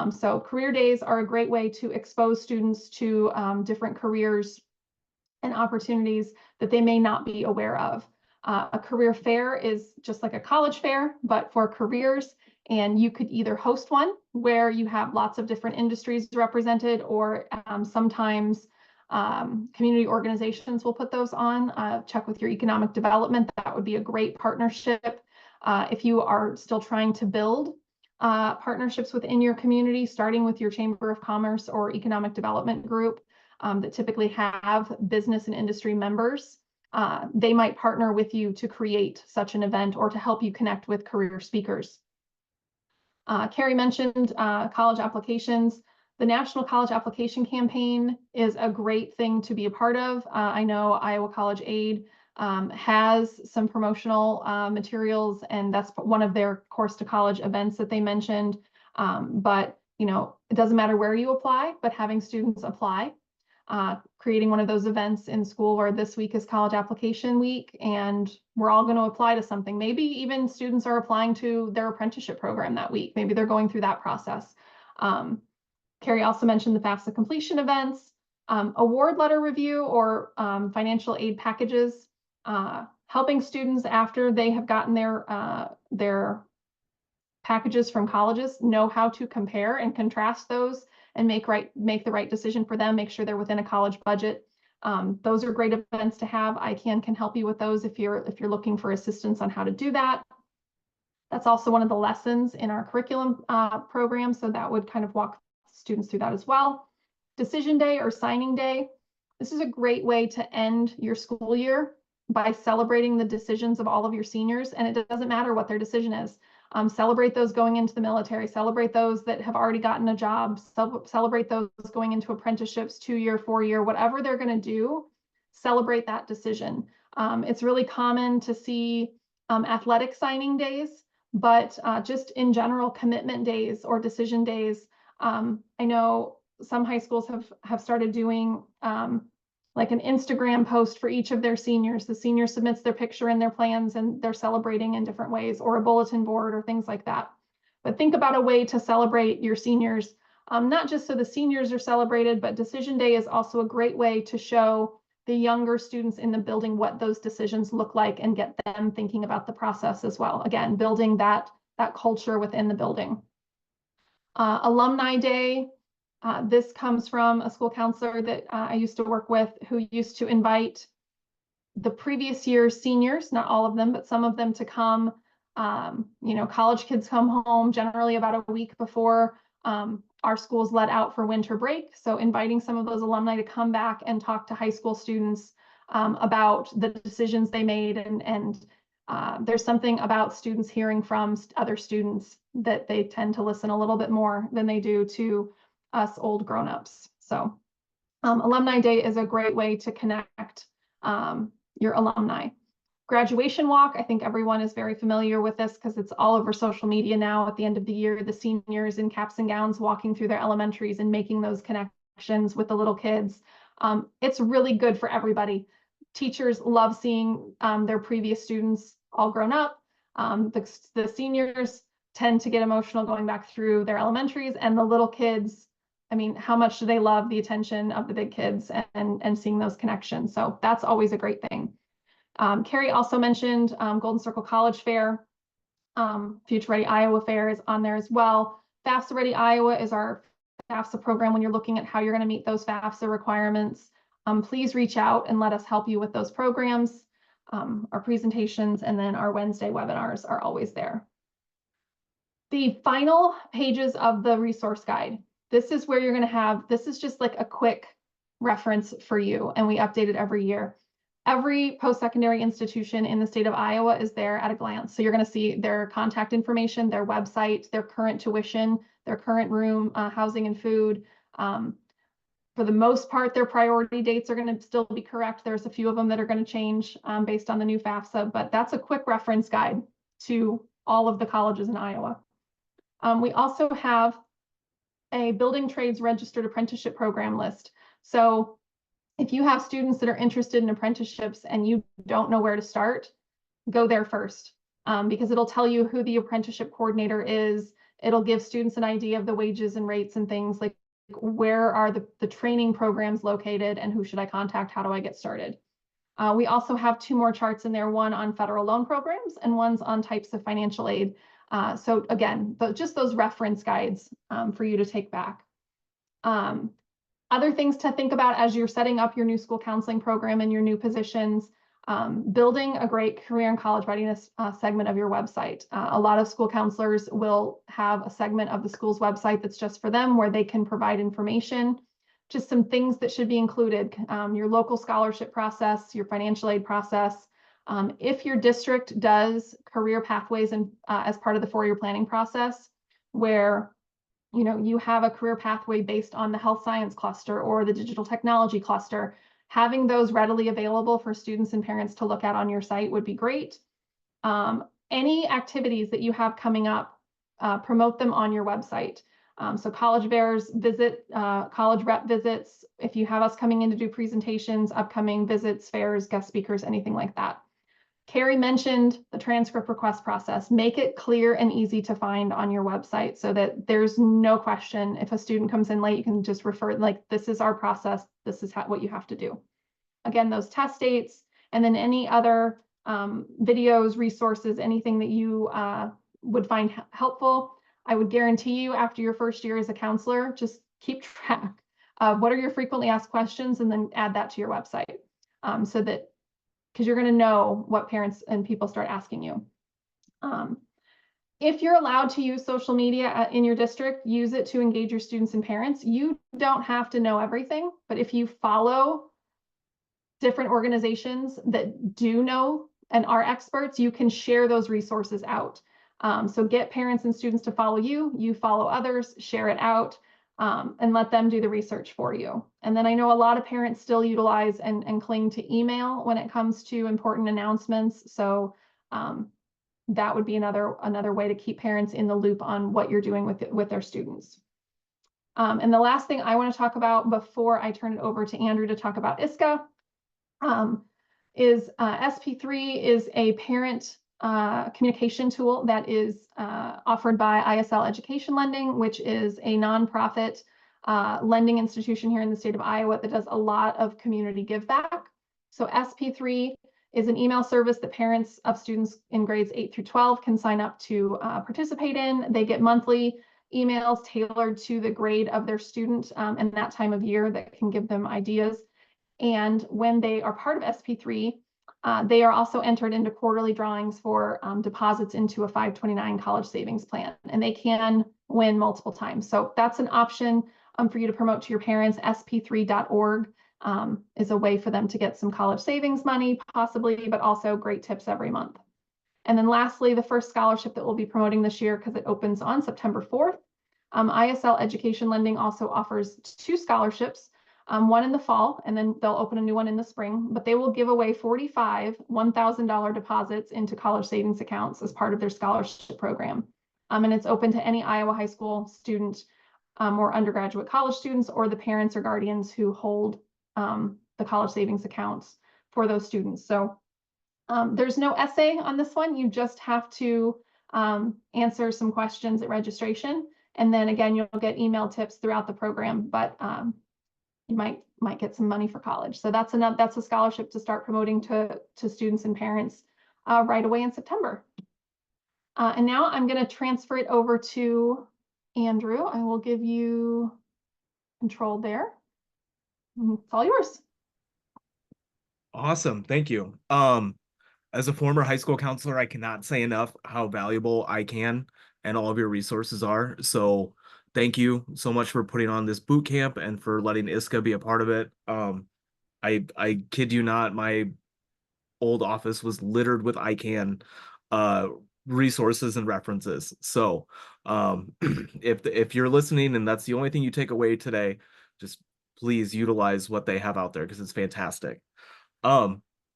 A: So career days are a great way to expose students to different careers and opportunities that they may not be aware of. A career fair is just like a college fair, but for careers, and you could either host one where you have lots of different industries represented, or sometimes community organizations will put those on. Check with your economic development. That would be a great partnership. If you are still trying to build partnerships within your community, starting with your Chamber of Commerce or economic development group that typically have business and industry members, they might partner with you to create such an event or to help you connect with career speakers. Carrie mentioned college applications. The National College Application Campaign is a great thing to be a part of. I know Iowa College Aid has some promotional materials, and that's one of their Course to College events that they mentioned. But it doesn't matter where you apply, but having students apply. Creating one of those events in school where this week is college application week and we're all going to apply to something. Maybe even students are applying to their apprenticeship program that week. Maybe they're going through that process. Carrie also mentioned the FAFSA completion events, award letter review or financial aid packages, helping students after they have gotten their packages from colleges know how to compare and contrast those and make the right decision for them, make sure they're within a college budget. Those are great events to have. ICANN can help you with those if you're looking for assistance on how to do that. That's also one of the lessons in our curriculum program, so that would kind of walk students through that as well. Decision day or signing day. This is a great way to end your school year by celebrating the decisions of all of your seniors, and it doesn't matter what their decision is. Celebrate those going into the military, celebrate those that have already gotten a job, celebrate those going into apprenticeships, 2-year, 4-year, whatever they're going to do, celebrate that decision. It's really common to see athletic signing days, but just in general, commitment days or decision days. I know some high schools have started doing like an Instagram post for each of their seniors. The senior submits their picture and their plans, and they're celebrating in different ways, or a bulletin board or things like that. But think about a way to celebrate your seniors, not just so the seniors are celebrated, but decision day is also a great way to show the younger students in the building what those decisions look like and get them thinking about the process as well. Again, building that culture within the building. Alumni day. This comes from a school counselor that I used to work with, who used to invite the previous year's seniors, not all of them, but some of them, to come. College kids come home generally about a week before our schools let out for winter break. So inviting some of those alumni to come back and talk to high school students about the decisions they made. And there's something about students hearing from other students that they tend to listen a little bit more than they do to us old grown-ups. So Alumni Day is a great way to connect your alumni. Graduation walk, I think everyone is very familiar with this because it's all over social media now. At the end of the year, the seniors in caps and gowns walking through their elementaries and making those connections with the little kids. It's really good for everybody. Teachers love seeing their previous students all grown up. The seniors tend to get emotional going back through their elementaries, and the little kids, I mean, how much do they love the attention of the big kids and seeing those connections? So that's always a great thing. Carrie also mentioned Golden Circle College Fair. Future Ready Iowa Fair is on there as well. FAFSA Ready Iowa is our FAFSA program when you're looking at how you're going to meet those FAFSA requirements. Please reach out and let us help you with those programs. Our presentations and then our Wednesday webinars are always there. The final pages of the resource guide. This is where you're going to have, this is just like a quick reference for you, and we update it every year. Every post-secondary institution in the state of Iowa is there at a glance. So you're going to see their contact information, their website, their current tuition, their current room, housing and food. For the most part, their priority dates are going to still be correct. There's a few of them that are going to change based on the new FAFSA, but that's a quick reference guide to all of the colleges in Iowa. We also have a building trades registered apprenticeship program list. So if you have students that are interested in apprenticeships and you don't know where to start, go there first, because it'll tell you who the apprenticeship coordinator is. It'll give students an idea of the wages and rates and things like where are the training programs located and who should I contact? How do I get started? We also have 2 more charts in there, one on federal loan programs and one's on types of financial aid. So again, just those reference guides for you to take back. Other things to think about as you're setting up your new school counseling program and your new positions, building a great career and college readiness segment of your website. A lot of school counselors will have a segment of the school's website that's just for them where they can provide information, just some things that should be included, your local scholarship process, your financial aid process. If your district does career pathways and as part of the 4-year planning process, where you have a career pathway based on the health science cluster or the digital technology cluster, having those readily available for students and parents to look at on your site would be great. Any activities that you have coming up, promote them on your website. So college fairs, college rep visits. If you have us coming in to do presentations, upcoming visits, fairs, guest speakers, anything like that. Carrie mentioned the transcript request process. Make it clear and easy to find on your website so that there's no question. If a student comes in late, you can just refer, like, this is our process. This is what you have to do. Again, those test dates, and then any other videos, resources, anything that you would find helpful. I would guarantee you after your first year as a counselor, just keep track of what are your frequently asked questions and then add that to your website so that, because you're going to know what parents and people start asking you. If you're allowed to use social media in your district, use it to engage your students and parents. You don't have to know everything, but if you follow different organizations that do know and are experts, you can share those resources out. So get parents and students to follow you, you follow others, share it out, and let them do the research for you. And then I know a lot of parents still utilize and cling to email when it comes to important announcements. So that would be another way to keep parents in the loop on what you're doing with their students. And the last thing I want to talk about before I turn it over to Andrew to talk about ISCA is SP3 is a parent communication tool that is offered by ISL Education Lending, which is a nonprofit lending institution here in the state of Iowa that does a lot of community give back. So SP3 is an email service that parents of students in grades 8 through 12 can sign up to participate in. They get monthly emails tailored to the grade of their student and that time of year that can give them ideas. And when they are part of SP3, they are also entered into quarterly drawings for deposits into a 529 college savings plan, and they can win multiple times. So that's an option for you to promote to your parents. sp3.org is a way for them to get some college savings money, possibly, but also great tips every month. And then lastly, the first scholarship that we'll be promoting this year, because it opens on September 4th, ISL Education Lending also offers 2 scholarships. One in the fall, and then they'll open a new one in the spring, but they will give away 45 $1,000 deposits into college savings accounts as part of their scholarship program. And it's open to any Iowa high school student or undergraduate college students or the parents or guardians who hold the college savings accounts for those students. So there's no essay on this one. You just have to answer some questions at registration. And then again, you'll get email tips throughout the program, but you might get some money for college. So that's a scholarship to start promoting to students and parents right away in September. And now I'm going to transfer it over to Andrew. I will give you control there. It's all yours.
C: Awesome. Thank you. As a former high school counselor, I cannot say enough how valuable I can and all of your resources are. So thank you so much for putting on this boot camp and for letting ISCA be a part of it. I kid you not, my old office was littered with ICANN resources and references. So if you're listening and that's the only thing you take away today, just please utilize what they have out there because it's fantastic.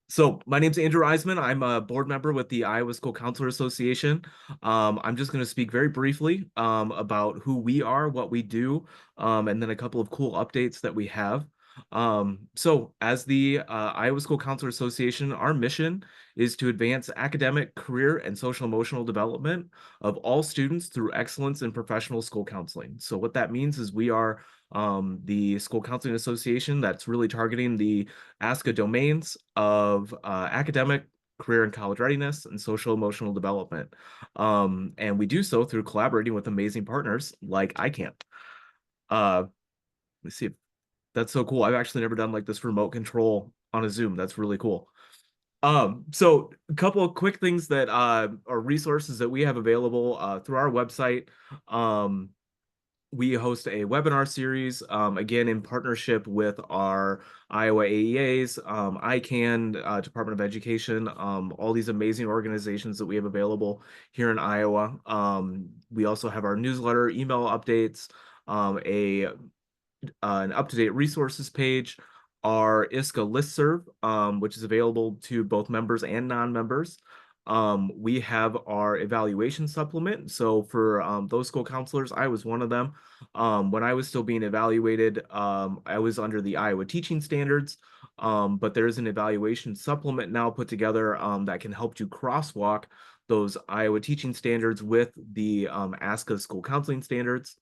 C: So my name's Andrew Eisman. I'm a board member with the Iowa School Counselor Association. I'm just going to speak very briefly about who we are, what we do, and then a couple of cool updates that we have. So as the Iowa School Counselor Association, our mission is to advance academic, career, and social emotional development of all students through excellence in professional school counseling. So what that means is we are the School Counseling Association that's really targeting the ASCA domains of academic, career and college readiness, and social emotional development. And we do so through collaborating with amazing partners like ICANN. Let's see. That's so cool. I've actually never done like this remote control on a Zoom. That's really cool. So a couple of quick things that are resources that we have available through our website. We host a webinar series, again, in partnership with our Iowa AEAs, ICANN, Department of Education, all these amazing organizations that we have available here in Iowa. We also have our newsletter, email updates, an up-to-date resources page, our ISCA listserv, which is available to both members and non-members. We have our evaluation supplement. So for those school counselors, I was one of them. When I was still being evaluated, I was under the Iowa teaching standards, but there's an evaluation supplement now put together that can help you crosswalk those Iowa teaching standards with the ASCA school counseling standards.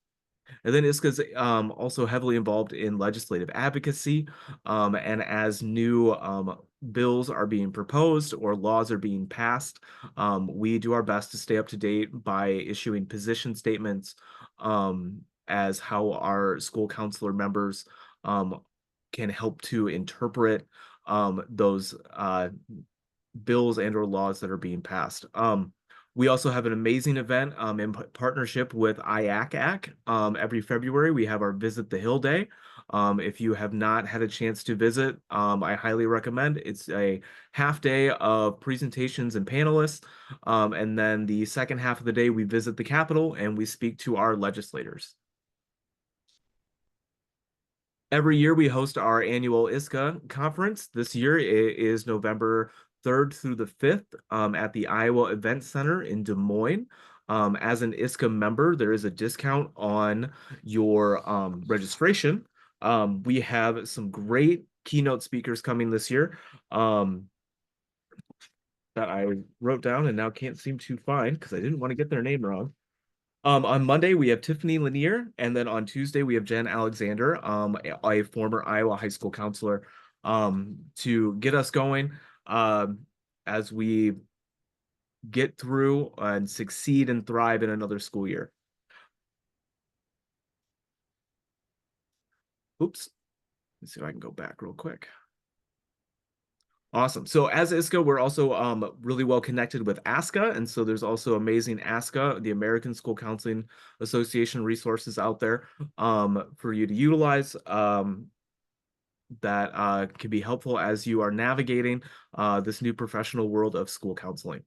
C: And then ISCA's also heavily involved in legislative advocacy. And as new bills are being proposed or laws are being passed, we do our best to stay up to date by issuing position statements as how our school counselor members can help to interpret those bills and or laws that are being passed. We also have an amazing event in partnership with IACAC. Every February, we have our Visit the Hill Day. If you have not had a chance to visit, I highly recommend. It's a half day of presentations and panelists. And then the second half of the day, we visit the Capitol and we speak to our legislators. Every year we host our annual ISCA conference. This year it is November 3rd through the 5th at the Iowa Event Center in Des Moines. As an ISCA member, there is a discount on your registration. We have some great keynote speakers coming this year that I wrote down and now can't seem to find because I didn't want to get their name wrong. On Monday, we have Tiffany Lanier, and then on Tuesday, we have Jen Alexander, a former Iowa high school counselor, to get us going as we get through and succeed and thrive in another school year. Oops. Let's see if I can go back real quick. Awesome. So as ISCA, we're also really well connected with ASCA. And so there's also amazing ASCA, the American School Counseling Association resources out there for you to utilize that can be helpful as you are navigating this new professional world of school counseling.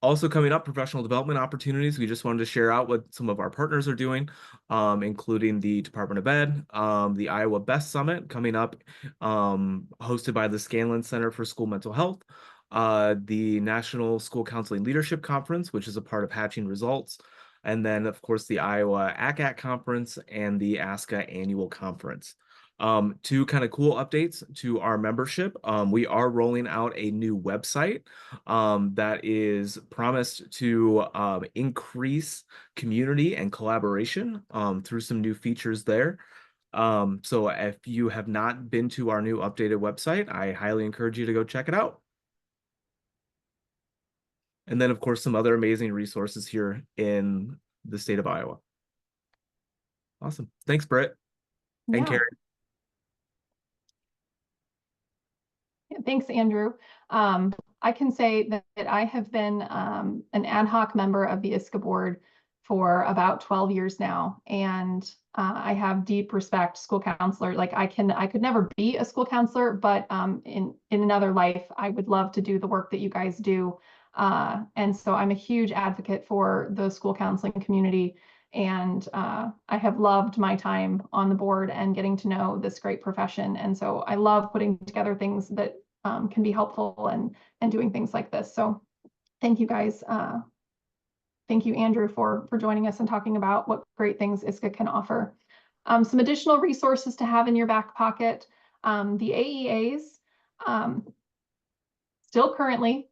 C: Also coming up, professional development opportunities. We just wanted to share out what some of our partners are doing, including the Department of Ed, the Iowa Best Summit coming up, hosted by the Scanlon Center for School Mental Health, the National School Counseling Leadership Conference, which is a part of Hatching Results, and then, of course, the Iowa ACAC Conference and the ASCA Annual Conference. Two kind of cool updates to our membership. We are rolling out a new website that is promised to increase community and collaboration through some new features there. So if you have not been to our new updated website, I highly encourage you to go check it out. And then, of course, some other amazing resources here in the state of Iowa. Awesome. Thanks, Britt and
A: Yeah.
C: Carrie.
A: Thanks, Andrew. I can say that I have been an ad hoc member of the ISCA board for about 12 years now. And I have deep respect, school counselor. Like I could never be a school counselor, but in another life, I would love to do the work that you guys do. And so I'm a huge advocate for the school counseling community. And I have loved my time on the board and getting to know this great profession. And so I love putting together things that can be helpful and doing things like this. So thank you guys. Thank you, Andrew, for joining us and talking about what great things ISCA can offer. Some additional resources to have in your back pocket. The AEAs, still currently,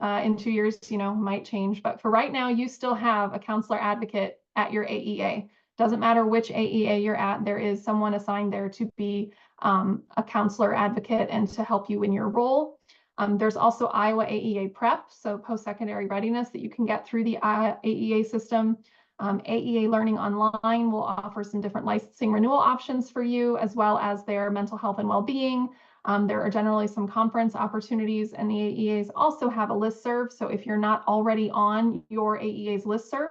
A: in 2 years, might change, but for right now, you still have a counselor advocate at your AEA. Doesn't matter which AEA you're at, there is someone assigned there to be a counselor advocate and to help you in your role. There's also Iowa AEA Prep, so post-secondary readiness that you can get through the AEA system. AEA Learning Online will offer some different licensing renewal options for you, as well as their mental health and well-being. There are generally some conference opportunities, and the AEAs also have a listserv. So if you're not already on your AEA's listserv,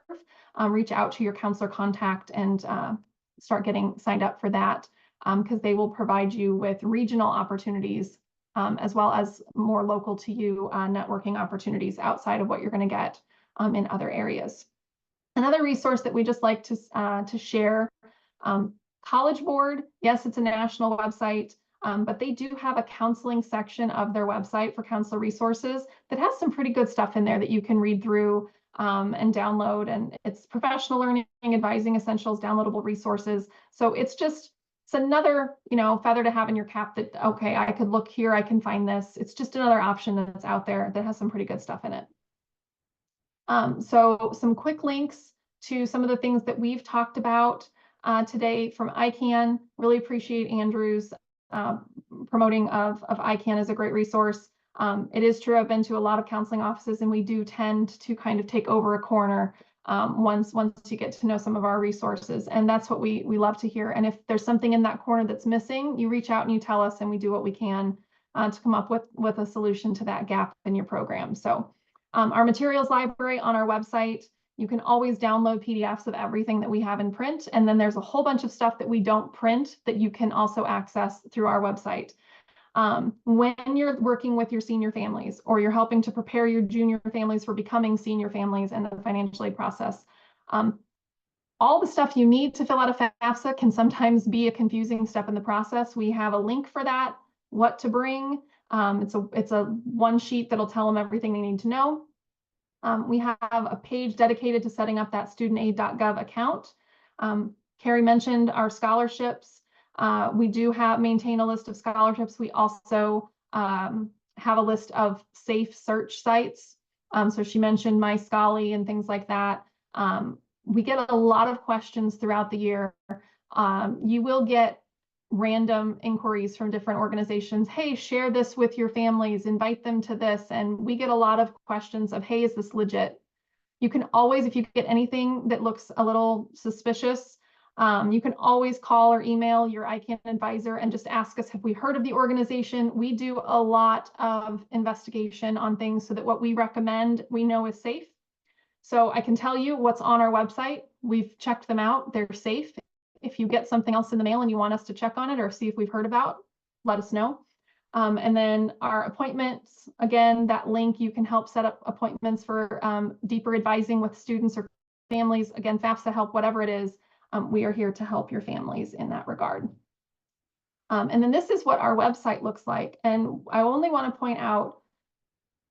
A: reach out to your counselor contact and start getting signed up for that, because they will provide you with regional opportunities, as well as more local to you networking opportunities outside of what you're going to get in other areas. Another resource that we just like to share, College Board. Yes, it's a national website, but they do have a counseling section of their website for counselor resources that has some pretty good stuff in there that you can read through and download. And it's professional learning, advising essentials, downloadable resources. So it's another, feather to have in your cap that, okay, I could look here, I can find this. It's just another option that's out there that has some pretty good stuff in it. So some quick links to some of the things that we've talked about today from ICANN. Really appreciate Andrew's promoting of ICANN as a great resource. It is true, I've been to a lot of counseling offices, and we do tend to kind of take over a corner once you get to know some of our resources. And that's what we love to hear. And if there's something in that corner that's missing, you reach out and you tell us, and we do what we can to come up with a solution to that gap in your program. So our materials library on our website, you can always download PDFs of everything that we have in print. And then there's a whole bunch of stuff that we don't print that you can also access through our website. When you're working with your senior families, or you're helping to prepare your junior families for becoming senior families in the financial aid process, all the stuff you need to fill out a FAFSA can sometimes be a confusing step in the process. We have a link for that, what to bring. It's a one sheet that'll tell them everything they need to know. We have a page dedicated to setting up that studentaid.gov account. Carrie mentioned our scholarships. We do maintain a list of scholarships. We also have a list of safe search sites. So she mentioned My Scholly and things like that. We get a lot of questions throughout the year. You will get random inquiries from different organizations. Hey, share this with your families, invite them to this. And we get a lot of questions of, hey, is this legit? You can always, if you get anything that looks a little suspicious, you can always call or email your ICANN advisor and just ask us, have we heard of the organization? We do a lot of investigation on things so that what we recommend, we know is safe. So I can tell you what's on our website. We've checked them out. They're safe. If you get something else in the mail and you want us to check on it or see if we've heard about, let us know. And then our appointments, again, that link, you can help set up appointments for deeper advising with students or families. Again, FAFSA help, whatever it is, we are here to help your families in that regard. And then this is what our website looks like. And I only want to point out,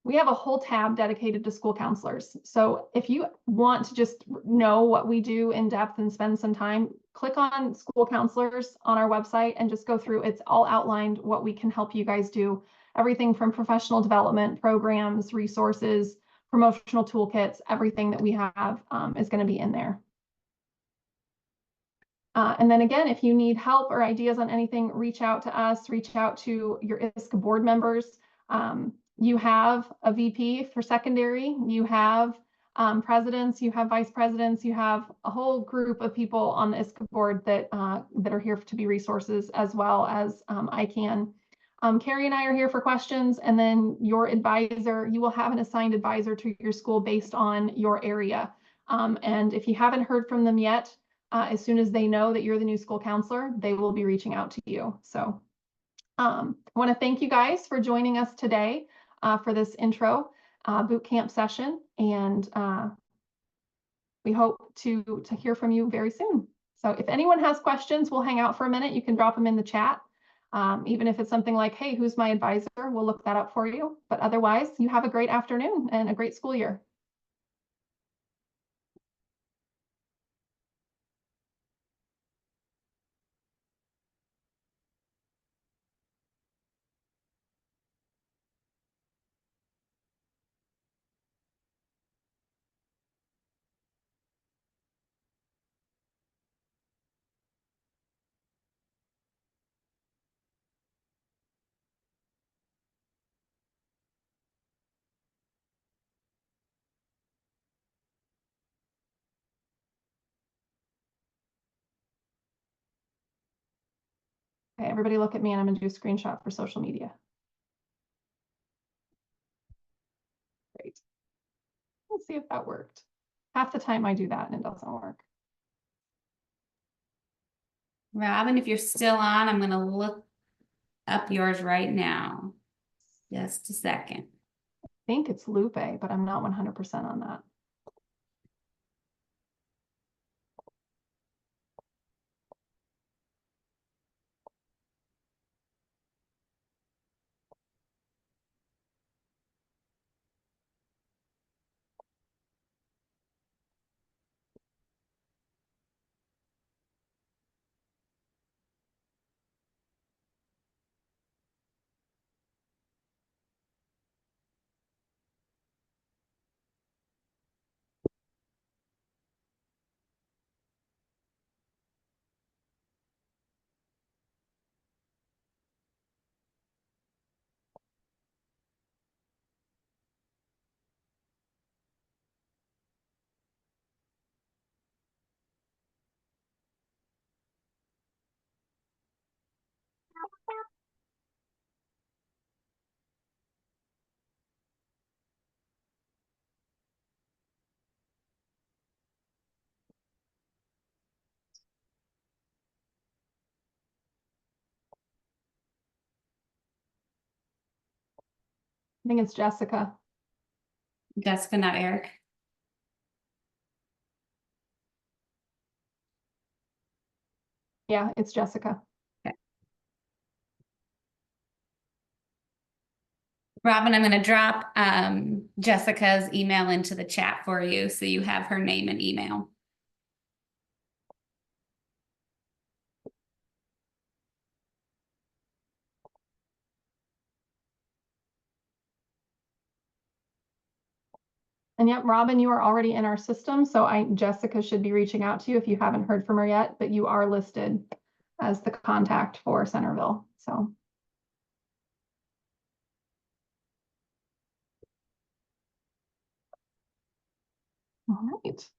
A: we have a whole tab dedicated to school counselors. So if you want to just know what we do in depth and spend some time, click on school counselors on our website and just go through. It's all outlined what we can help you guys do. Everything from professional development programs, resources, promotional toolkits, everything that we have is going to be in there. And then again, if you need help or ideas on anything, reach out to us, reach out to your ISCA board members. You have a VP for secondary, you have presidents, you have vice presidents, you have a whole group of people on the ISCA board that are here to be resources, as well as ICANN. Carrie and I are here for questions, and then your advisor, you will have an assigned advisor to your school based on your area. And if you haven't heard from them yet, as soon as they know that you're the new school counselor, they will be reaching out to you. So I want to thank you guys for joining us today for this intro boot camp session. And we hope to hear from you very soon. So if anyone has questions, we'll hang out for a minute. You can drop them in the chat. Even if it's something like, hey, who's my advisor? We'll look that up for you. But otherwise, you have a great afternoon and a great school year. Okay, everybody look at me and I'm gonna do a screenshot for social media. Great. Let's see if that worked. Half the time I do that and it doesn't work.
B: Robin, if you're still on, I'm gonna look up yours right now. Just a second.
A: I think it's Lupe, but I'm not 100% on that. I think it's Jessica.
B: Jessica, not Eric.
A: Yeah, it's Jessica.
B: Robin, I'm gonna drop Jessica's email into the chat for you so you have her name and email.
A: And yep, Robin, you are already in our system. So Jessica should be reaching out to you if you haven't heard from her yet, but you are listed as the contact for Centerville. So. All right.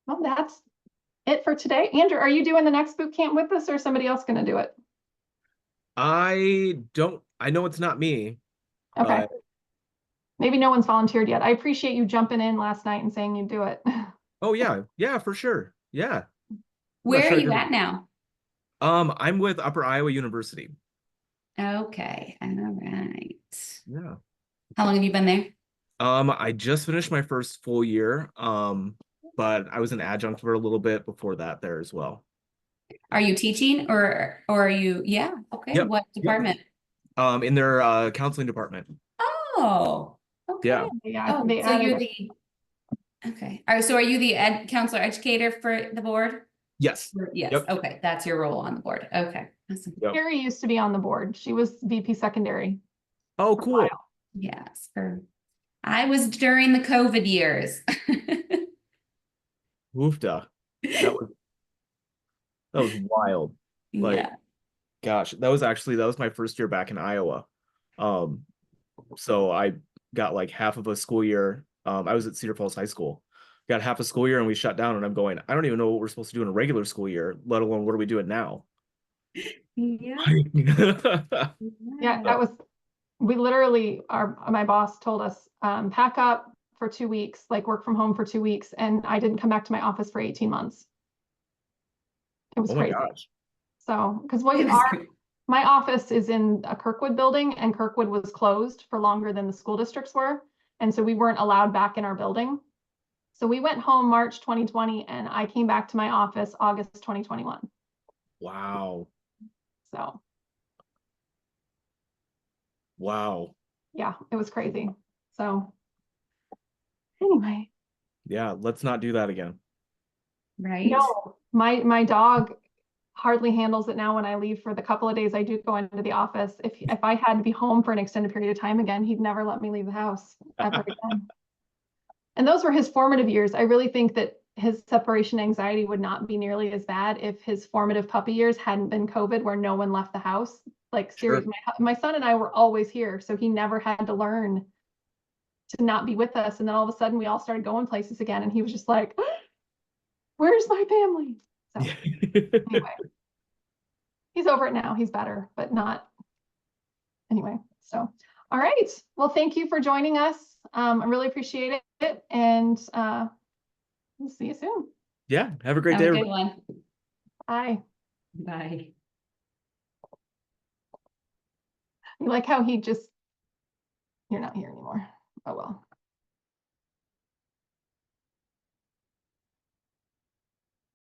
A: Well, that's it for today. Andrew, are you doing the next boot camp with us or is somebody else going to do it?
C: I know it's not me.
A: Okay. Maybe no one's volunteered yet. I appreciate you jumping in last night and saying you'd do it.
C: Oh yeah, for sure. Yeah.
B: Where are you at now?
C: I'm with Upper Iowa University.
B: Okay, all right.
C: Yeah.
B: How long have you been there?
C: I just finished my first full year. But I was an adjunct for a little bit before that there as well.
B: Are you teaching or are you, yeah, okay.
C: Yep.
B: What department?
C: In their counseling department.
B: Oh, okay.
C: Yeah.
A: Yeah,
B: Oh,
A: they
B: so you're
A: added
B: the, okay. All right, so are you the counselor educator for the board?
C: Yes.
B: Yes,
C: Yep.
B: okay, that's your role on the board. Okay. Awesome.
C: Yep.
A: Carrie used to be on the board. She was VP secondary.
C: Oh, cool.
B: Yes, I was during the COVID years.
C: Woofda. That was wild. Like,
B: Yeah.
C: gosh, that was my first year back in Iowa. So I got like half of a school year I was at Cedar Falls High School. Got half a school year and we shut down, and I'm going, I don't even know what we're supposed to do in a regular school year, let alone what are we doing now?
B: Yeah.
A: Yeah, that was, we literally, my boss told us, pack up for 2 weeks, like work from home for 2 weeks. And I didn't come back to my office for 18 months. It was
C: Oh my
A: crazy.
C: gosh.
A: So, because
B: It was great.
A: my office is in a Kirkwood building, and Kirkwood was closed for longer than the school districts were. And so we weren't allowed back in our building. So we went home March 2020, and I came back to my office August 2021.
C: Wow.
A: So
C: Wow.
A: yeah, it was crazy. So anyway,
C: Yeah, let's not do that again.
B: Right?
A: no, my dog hardly handles it now when I leave for the couple of days I do go into the office. If I had to be home for an extended period of time again, he'd never let me leave the house ever again. And those were his formative years. I really think that his separation anxiety would not be nearly as bad if his formative puppy years hadn't been COVID, where no one left the house. Like
C: Sure.
A: seriously, my son and I were always here, so he never had to learn to not be with us. And then all of a sudden we all started going places again, and he was just like, where's my family? So anyway, he's over it now. He's better, but not anyway. So, all right. Well, thank you for joining us. I really appreciate it. And we'll see you soon.
C: Yeah, have a great
B: Have
C: day,
B: a good
C: everybody.
B: one.
A: Bye.
B: Bye.
A: You like how he just, you're not here anymore. Oh, well.